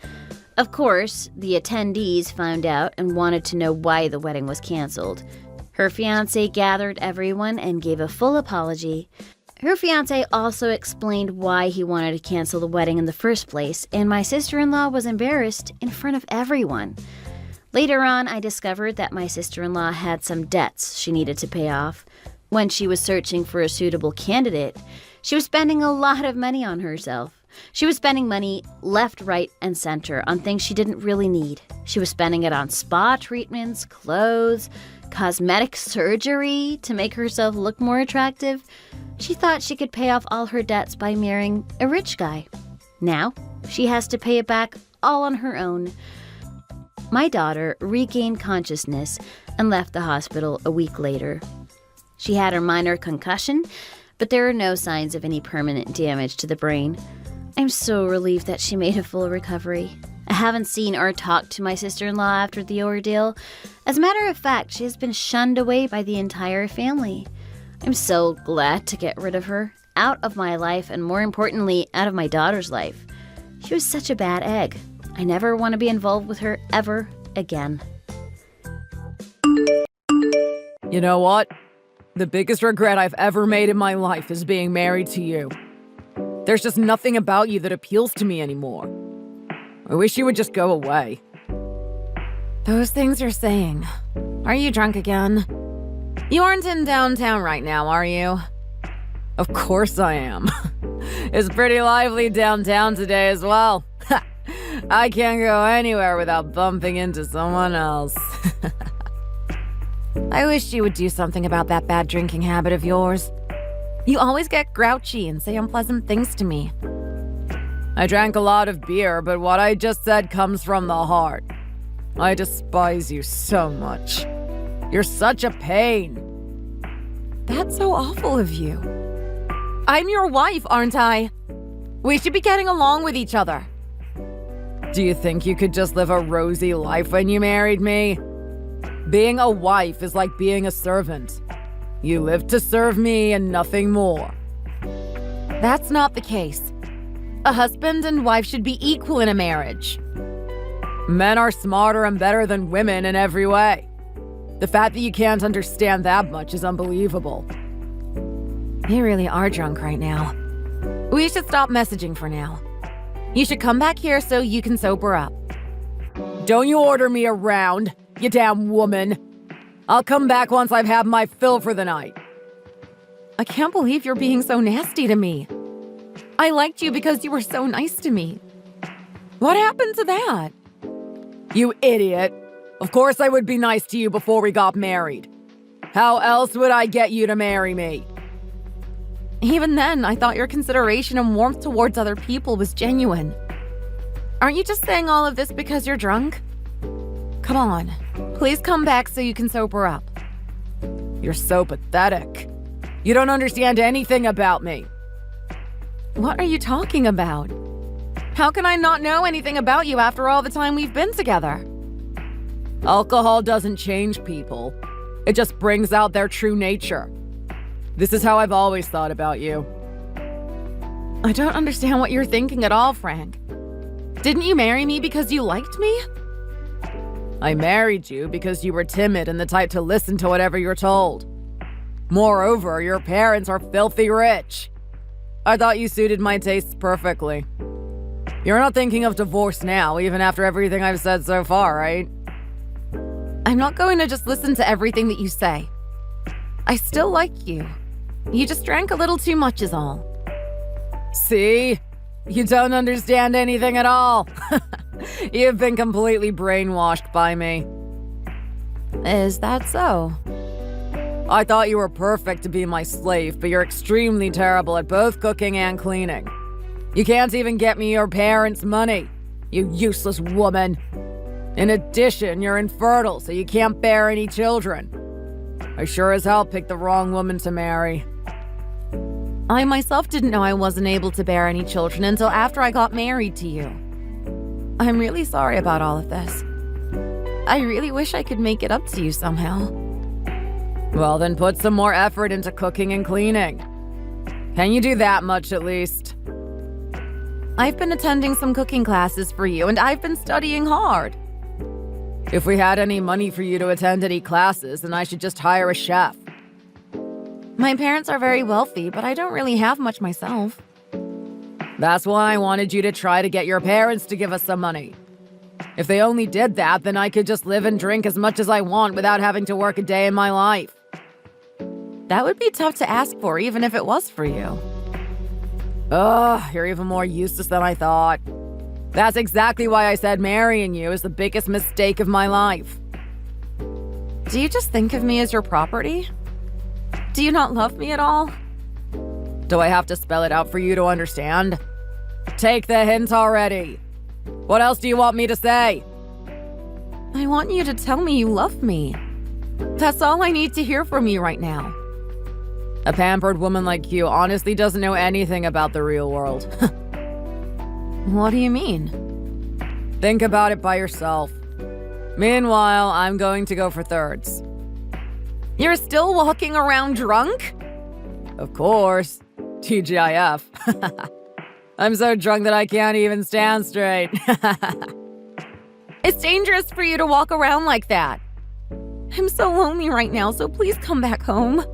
Of course, the attendees found out and wanted to know why the wedding was canceled. Her fiancé gathered everyone and gave a full apology. Her fiancé also explained why he wanted to cancel the wedding in the first place, and my sister-in-law was embarrassed in front of everyone. Later on, I discovered that my sister-in-law had some debts she needed to pay off. When she was searching for a suitable candidate, She was spending a lot of money on herself. She was spending money left, right, and center on things she didn't really need. She was spending it on spa treatments, clothes, cosmetic surgery to make herself look more attractive. She thought she could pay off all her debts by marrying a rich guy. Now, she has to pay it back all on her own. My daughter regained consciousness and left the hospital a week later. She had a minor concussion, but there are no signs of any permanent damage to the brain. I'm so relieved that she made a full recovery. I haven't seen or talked to my sister-in-law after the ordeal. As a matter of fact, she has been shunned away by the entire family. I'm so glad to get rid of her, out of my life, and more importantly, out of my daughter's life. She was such a bad egg. I never want to be involved with her ever again. You know what? The biggest regret I've ever made in my life is being married to you. There's just nothing about you that appeals to me anymore. I wish you would just go away. Those things you're saying. Are you drunk again? You aren't in downtown right now, are you? Of course I am. It's pretty lively downtown today as well. I can't go anywhere without bumping into someone else. I wish you would do something about that bad drinking habit of yours. You always get grouchy and say unpleasant things to me. I drank a lot of beer, but what I just said comes from the heart. I despise you so much. You're such a pain. That's so awful of you. I'm your wife, aren't I? We should be getting along with each other. Do you think you could just live a rosy life when you married me? Being a wife is like being a servant. You live to serve me and nothing more. That's not the case. A husband and wife should be equal in a marriage. Men are smarter and better than women in every way. The fact that you can't understand that much is unbelievable. You really are drunk right now. We should stop messaging for now. You should come back here so you can sober up. Don't you order me around, you damn woman. I'll come back once I've had my fill for the night. I can't believe you're being so nasty to me. I liked you because you were so nice to me. What happened to that? You idiot. Of course I would be nice to you before we got married. How else would I get you to marry me? Even then, I thought your consideration and warmth towards other people was genuine. Aren't you just saying all of this because you're drunk? Come on, please come back so you can sober up. You're so pathetic. You don't understand anything about me. What are you talking about? How can I not know anything about you after all the time we've been together? Alcohol doesn't change people. It just brings out their true nature. This is how I've always thought about you. I don't understand what you're thinking at all, Frank. Didn't you marry me because you liked me? I married you because you were timid and the type to listen to whatever you're told. Moreover, your parents are filthy rich. I thought you suited my tastes perfectly. You're not thinking of divorce now, even after everything I've said so far, right? I'm not going to just listen to everything that you say. I still like you. You just drank a little too much is all. See? You don't understand anything at all. You've been completely brainwashed by me. Is that so? I thought you were perfect to be my slave, but you're extremely terrible at both cooking and cleaning. You can't even get me your parents' money, you useless woman. In addition, you're infertile, so you can't bear any children. I sure as hell picked the wrong woman to marry. I myself didn't know I wasn't able to bear any children until after I got married to you. I'm really sorry about all of this. I really wish I could make it up to you somehow. Well, then put some more effort into cooking and cleaning. Can you do that much at least? I've been attending some cooking classes for you, and I've been studying hard. If we had any money for you to attend any classes, then I should just hire a chef. My parents are very wealthy, but I don't really have much myself. That's why I wanted you to try to get your parents to give us some money. If they only did that, then I could just live and drink as much as I want without having to work a day in my life. That would be tough to ask for, even if it was for you. Ugh, you're even more useless than I thought. That's exactly why I said marrying you is the biggest mistake of my life. Do you just think of me as your property? Do you not love me at all? Do I have to spell it out for you to understand? Take the hint already. What else do you want me to say? I want you to tell me you love me. That's all I need to hear from you right now. A pampered woman like you honestly doesn't know anything about the real world. What do you mean? Think about it by yourself. Meanwhile, I'm going to go for thirds. You're still walking around drunk? Of course. TGIF. I'm so drunk that I can't even stand straight. It's dangerous for you to walk around like that. I'm so lonely right now, so please come back home.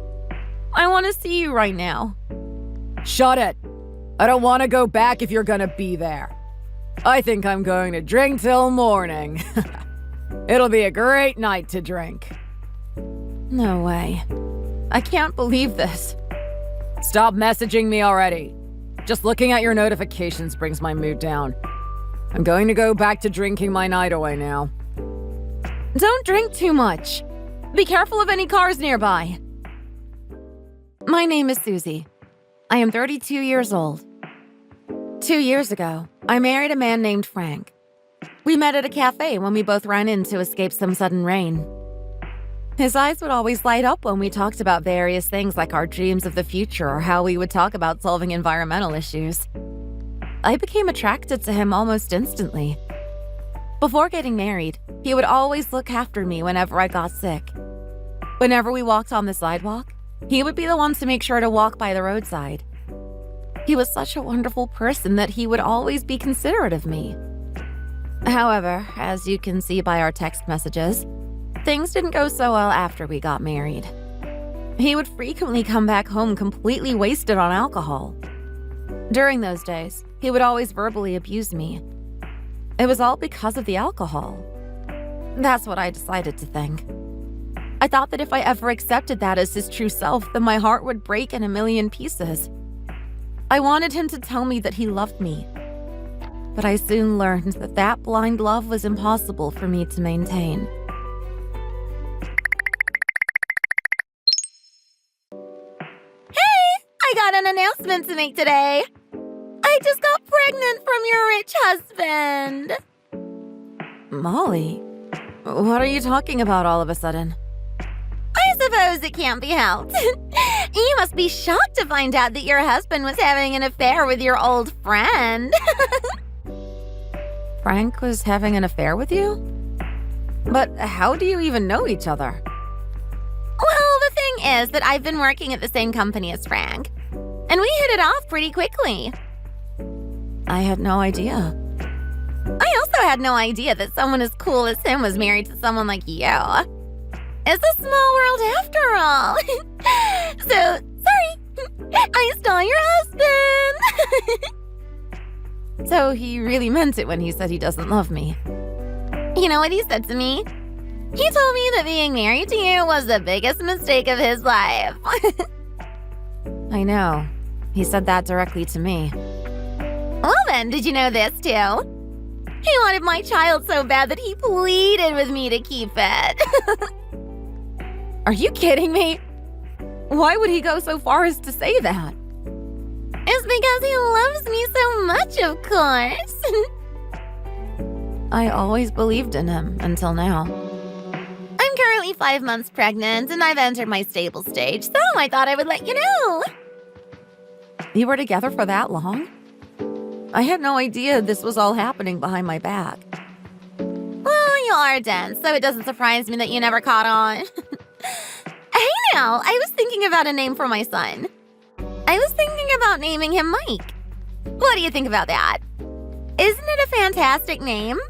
I want to see you right now. Shut it. I don't want to go back if you're gonna be there. I think I'm going to drink till morning. It'll be a great night to drink. No way. I can't believe this. Stop messaging me already. Just looking at your notifications brings my mood down. I'm going to go back to drinking my night away now. Don't drink too much. Be careful of any cars nearby. My name is Susie. I am 32 years old. 2 years ago, I married a man named Frank. We met at a cafe when we both ran in to escape some sudden rain. His eyes would always light up when we talked about various things like our dreams of the future or how we would talk about solving environmental issues. I became attracted to him almost instantly. Before getting married, he would always look after me whenever I got sick. Whenever we walked on the sidewalk, he would be the one to make sure to walk by the roadside. He was such a wonderful person that he would always be considerate of me. However, as you can see by our text messages, things didn't go so well after we got married. He would frequently come back home completely wasted on alcohol. During those days, he would always verbally abuse me. It was all because of the alcohol. That's what I decided to think. I thought that if I ever accepted that as his true self, then my heart would break in a million pieces. I wanted him to tell me that he loved me. But I soon learned that that blind love was impossible for me to maintain. Hey! I got an announcement to make today. I just got pregnant from your rich husband. Molly, what are you talking about all of a sudden? I suppose it can't be helped. You must be shocked to find out that your husband was having an affair with your old friend. Frank was having an affair with you? But how do you even know each other? Well, the thing is that I've been working at the same company as Frank, and we hit it off pretty quickly. I had no idea. I also had no idea that someone as cool as him was married to someone like you. It's a small world after all. So, sorry, I stole your husband. So he really meant it when he said he doesn't love me. You know what he said to me? He told me that being married to you was the biggest mistake of his life. I know. He said that directly to me. Well then, did you know this too? He wanted my child so bad that he pleaded with me to keep it. Are you kidding me? Why would he go so far as to say that? It's because he loves me so much, of course. I always believed in him until now. I'm currently 5 months pregnant and I've entered my stable stage, so I thought I would let you know. You were together for that long? I had no idea this was all happening behind my back. Well, you are dense, so it doesn't surprise me that you never caught on. Hey now, I was thinking about a name for my son. I was thinking about naming him Mike. What do you think about that? Isn't it a fantastic name?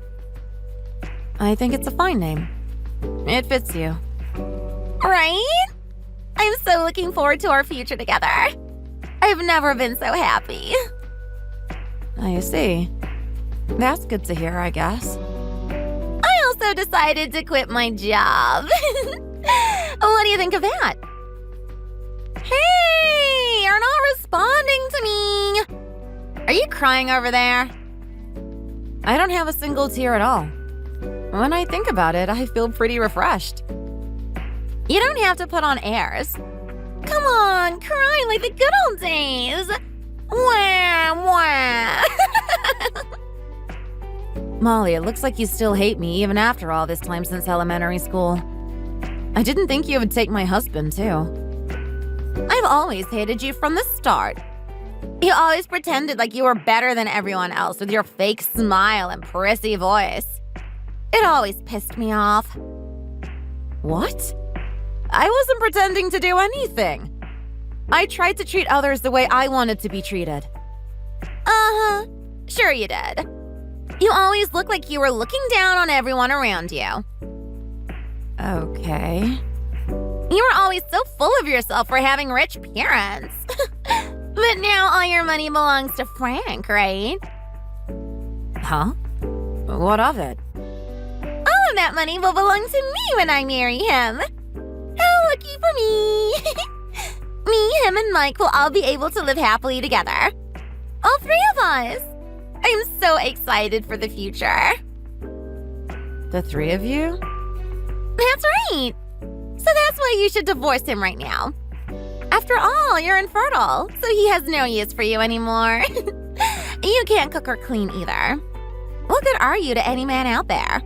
I think it's a fine name. It fits you. Right? I'm so looking forward to our future together. I've never been so happy. I see. That's good to hear, I guess. I also decided to quit my job. What do you think of that? Hey, you're not responding to me. Are you crying over there? I don't have a single tear at all. When I think about it, I feel pretty refreshed. You don't have to put on airs. Come on, cry like the good old days. Wah, wah. Molly, it looks like you still hate me even after all this time since elementary school. I didn't think you would take my husband, too. I've always hated you from the start. You always pretended like you were better than everyone else with your fake smile and prissy voice. It always pissed me off. What? I wasn't pretending to do anything. I tried to treat others the way I wanted to be treated. Uh-huh. Sure you did. You always looked like you were looking down on everyone around you. Okay. You were always so full of yourself for having rich parents. But now all your money belongs to Frank, right? Huh? What of it? All of that money will belong to me when I marry him. How lucky for me. Me, him, and Mike will all be able to live happily together. All three of us. I'm so excited for the future. The three of you? That's right. So that's why you should divorce him right now. After all, you're infertile, so he has no use for you anymore. You can't cook or clean either. What good are you to any man out there?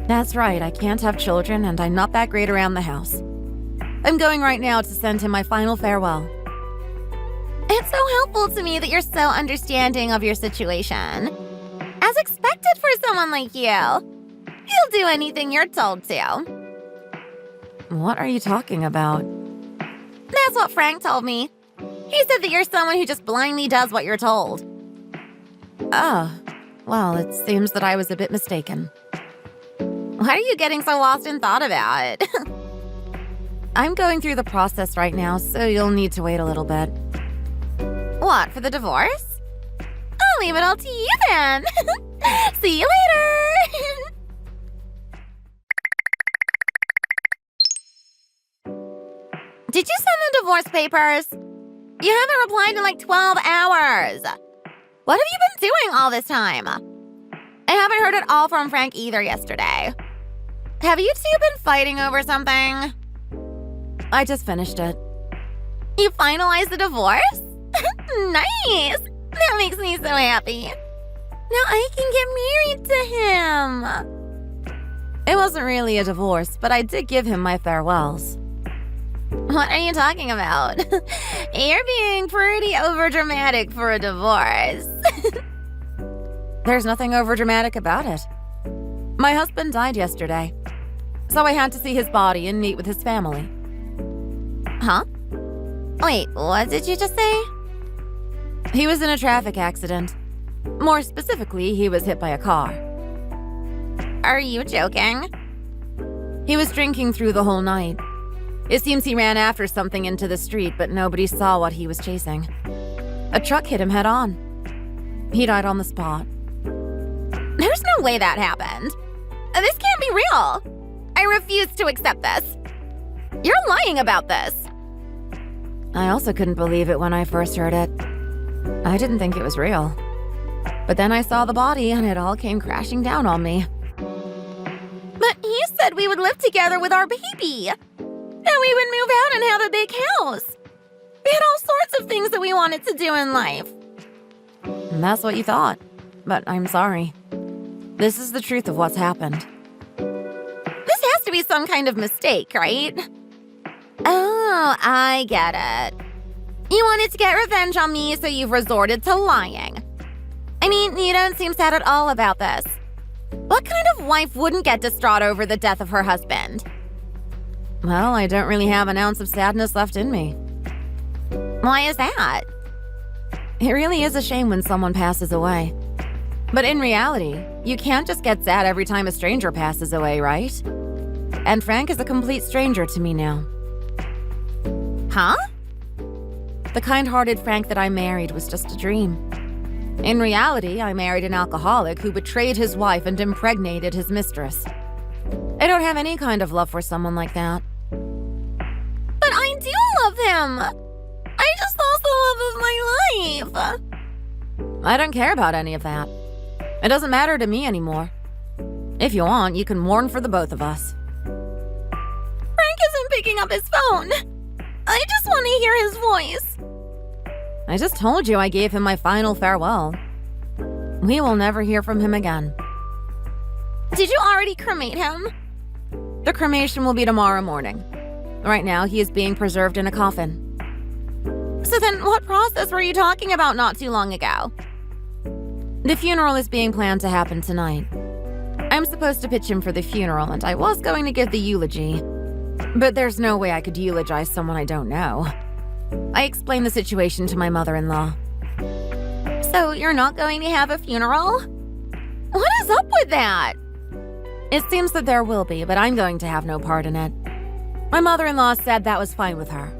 That's right, I can't have children and I'm not that great around the house. I'm going right now to send him my final farewell. It's so helpful to me that you're so understanding of your situation. As expected for someone like you. You'll do anything you're told to. What are you talking about? That's what Frank told me. He said that you're someone who just blindly does what you're told. Oh, well, it seems that I was a bit mistaken. Why are you getting so lost in thought about it? I'm going through the process right now, so you'll need to wait a little bit. What, for the divorce? I'll leave it all to you then. See you later. Did you send the divorce papers? You haven't replied in like 12 hours. What have you been doing all this time? I haven't heard at all from Frank either yesterday. Have you two been fighting over something? I just finished it. You finalized the divorce? Nice! That makes me so happy. Now I can get married to him. It wasn't really a divorce, but I did give him my farewells. What are you talking about? You're being pretty overdramatic for a divorce. There's nothing overdramatic about it. My husband died yesterday, so I had to see his body and meet with his family. Huh? Wait, what did you just say? He was in a traffic accident. More specifically, he was hit by a car. Are you joking? He was drinking through the whole night. It seems he ran after something into the street, but nobody saw what he was chasing. A truck hit him head on. He died on the spot. There's no way that happened. This can't be real. I refuse to accept this. You're lying about this. I also couldn't believe it when I first heard it. I didn't think it was real. But then I saw the body and it all came crashing down on me. But you said we would live together with our baby. And we would move out and have a big house. We had all sorts of things that we wanted to do in life. And that's what you thought. But I'm sorry. This is the truth of what's happened. This has to be some kind of mistake, right? Oh, I get it. You wanted to get revenge on me, so you've resorted to lying. I mean, you don't seem sad at all about this. What kind of wife wouldn't get distraught over the death of her husband? Well, I don't really have an ounce of sadness left in me. Why is that? It really is a shame when someone passes away. But in reality, you can't just get sad every time a stranger passes away, right? And Frank is a complete stranger to me now. Huh? The kind-hearted Frank that I married was just a dream. In reality, I married an alcoholic who betrayed his wife and impregnated his mistress. I don't have any kind of love for someone like that. But I do love him. I just lost the love of my life. I don't care about any of that. It doesn't matter to me anymore. If you want, you can mourn for the both of us. Frank isn't picking up his phone. I just want to hear his voice. I just told you I gave him my final farewell. We will never hear from him again. Did you already cremate him? The cremation will be tomorrow morning. Right now, he is being preserved in a coffin. So then what process were you talking about not too long ago? The funeral is being planned to happen tonight. I'm supposed to pitch him for the funeral, and I was going to give the eulogy. But there's no way I could eulogize someone I don't know. I explained the situation to my mother-in-law. So you're not going to have a funeral? What is up with that? It seems that there will be, but I'm going to have no part in it. My mother-in-law said that was fine with her.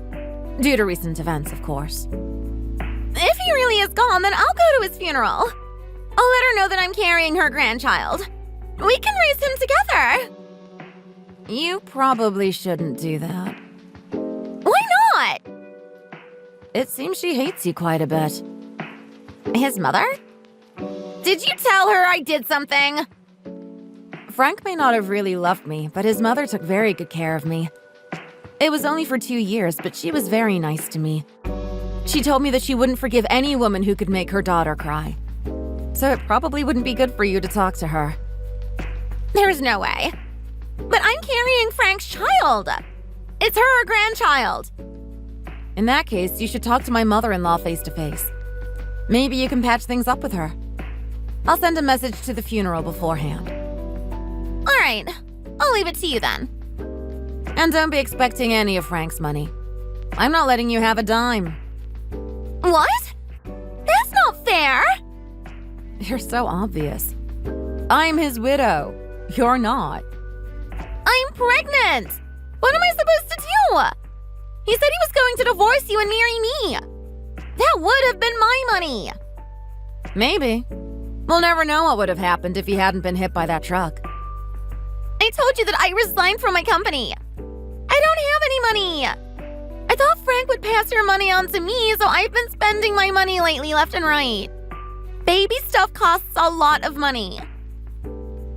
Due to recent events, of course. If he really is gone, then I'll go to his funeral. I'll let her know that I'm carrying her grandchild. We can raise him together. You probably shouldn't do that. Why not? It seems she hates you quite a bit. His mother? Did you tell her I did something? Frank may not have really loved me, but his mother took very good care of me. It was only for 2 years, but she was very nice to me. She told me that she wouldn't forgive any woman who could make her daughter cry. So it probably wouldn't be good for you to talk to her. There's no way. But I'm carrying Frank's child. It's her grandchild. In that case, you should talk to my mother-in-law face-to-face. Maybe you can patch things up with her. I'll send a message to the funeral beforehand. All right, I'll leave it to you then. And don't be expecting any of Frank's money. I'm not letting you have a dime. What? That's not fair. You're so obvious. I'm his widow. You're not. I'm pregnant. What am I supposed to do? He said he was going to divorce you and marry me. That would have been my money. Maybe. We'll never know what would have happened if he hadn't been hit by that truck. I told you that I resigned from my company. I don't have any money. I thought Frank would pass your money on to me, so I've been spending my money lately left and right. Baby stuff costs a lot of money.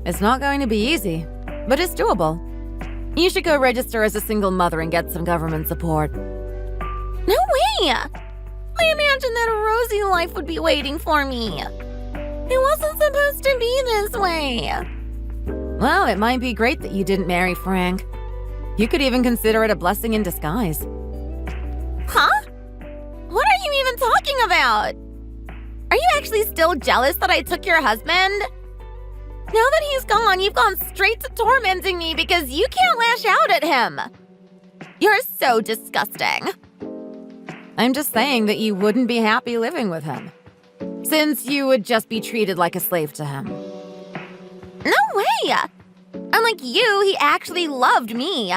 It's not going to be easy, but it's doable. You should go register as a single mother and get some government support. No way! I imagined that a rosy life would be waiting for me. It wasn't supposed to be this way. Well, it might be great that you didn't marry Frank. You could even consider it a blessing in disguise. Huh? What are you even talking about? Are you actually still jealous that I took your husband? Now that he's gone, you've gone straight to tormenting me because you can't lash out at him. You're so disgusting. I'm just saying that you wouldn't be happy living with him, since you would just be treated like a slave to him. No way! Unlike you, he actually loved me.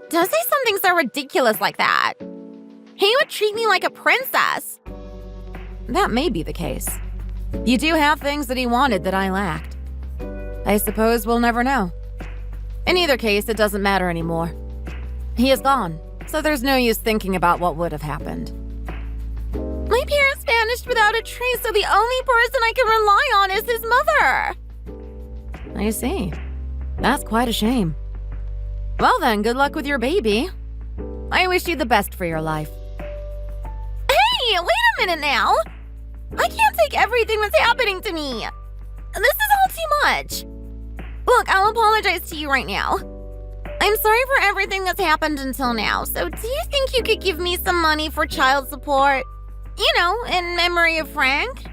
Don't say something so ridiculous like that. He would treat me like a princess. That may be the case. You do have things that he wanted that I lacked. I suppose we'll never know. In either case, it doesn't matter anymore. He is gone, so there's no use thinking about what would have happened. My parents vanished without a trace, so the only person I can rely on is his mother. I see. That's quite a shame. Well then, good luck with your baby. I wish you the best for your life. Hey, wait a minute now. I can't take everything that's happening to me. This is all too much. Look, I'll apologize to you right now. I'm sorry for everything that's happened until now, so do you think you could give me some money for child support? You know, in memory of Frank?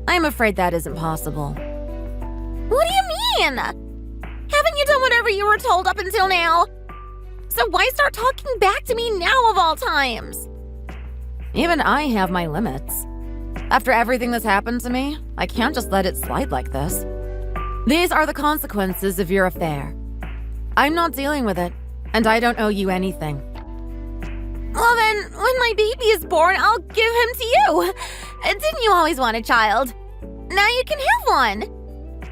I'm afraid that isn't possible. What do you mean? Haven't you done whatever you were told up until now? So why start talking back to me now of all times? Even I have my limits. After everything that's happened to me, I can't just let it slide like this. These are the consequences of your affair. I'm not dealing with it, and I don't owe you anything. Well then, when my baby is born, I'll give him to you. Didn't you always want a child? Now you can have one.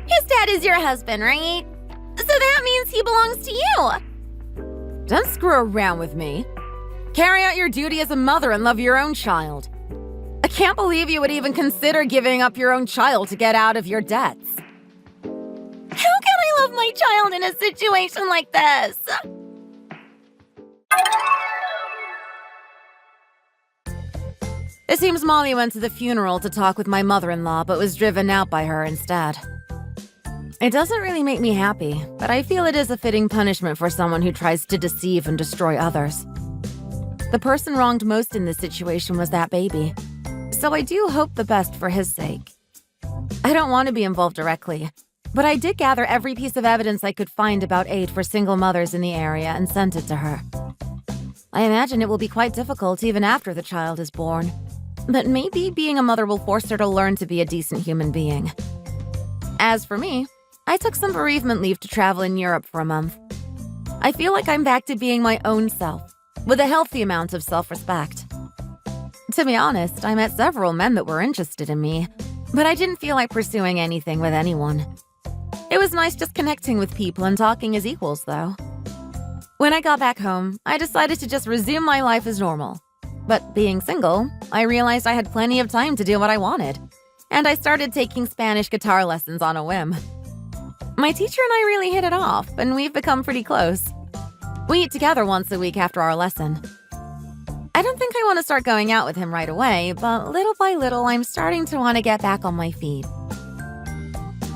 His dad is your husband, right? So that means he belongs to you. Don't screw around with me. Carry out your duty as a mother and love your own child. can't believe you would even consider giving up your own child to get out of your debts. How can I love my child in a situation like this? It seems Molly went to the funeral to talk with my mother-in-law, but was driven out by her instead. It doesn't really make me happy, but I feel it is a fitting punishment for someone who tries to deceive and destroy others. The person wronged most in this situation was that baby, so I do hope the best for his sake. I don't want to be involved directly, but I did gather every piece of evidence I could find about aid for single mothers in the area and sent it to her. I imagine it will be quite difficult even after the child is born, but maybe being a mother will force her to learn to be a decent human being. As for me, I took some bereavement leave to travel in Europe for a month. I feel like I'm back to being my own self, with a healthy amount of self-respect. To be honest, I met several men that were interested in me, but I didn't feel like pursuing anything with anyone. It was nice just connecting with people and talking as equals, though. When I got back home, I decided to just resume my life as normal. But being single, I realized I had plenty of time to do what I wanted, and I started taking Spanish guitar lessons on a whim. My teacher and I really hit it off, and we've become pretty close. We eat together once a week after our lesson. I don't think I want to start going out with him right away, but little by little, I'm starting to want to get back on my feet.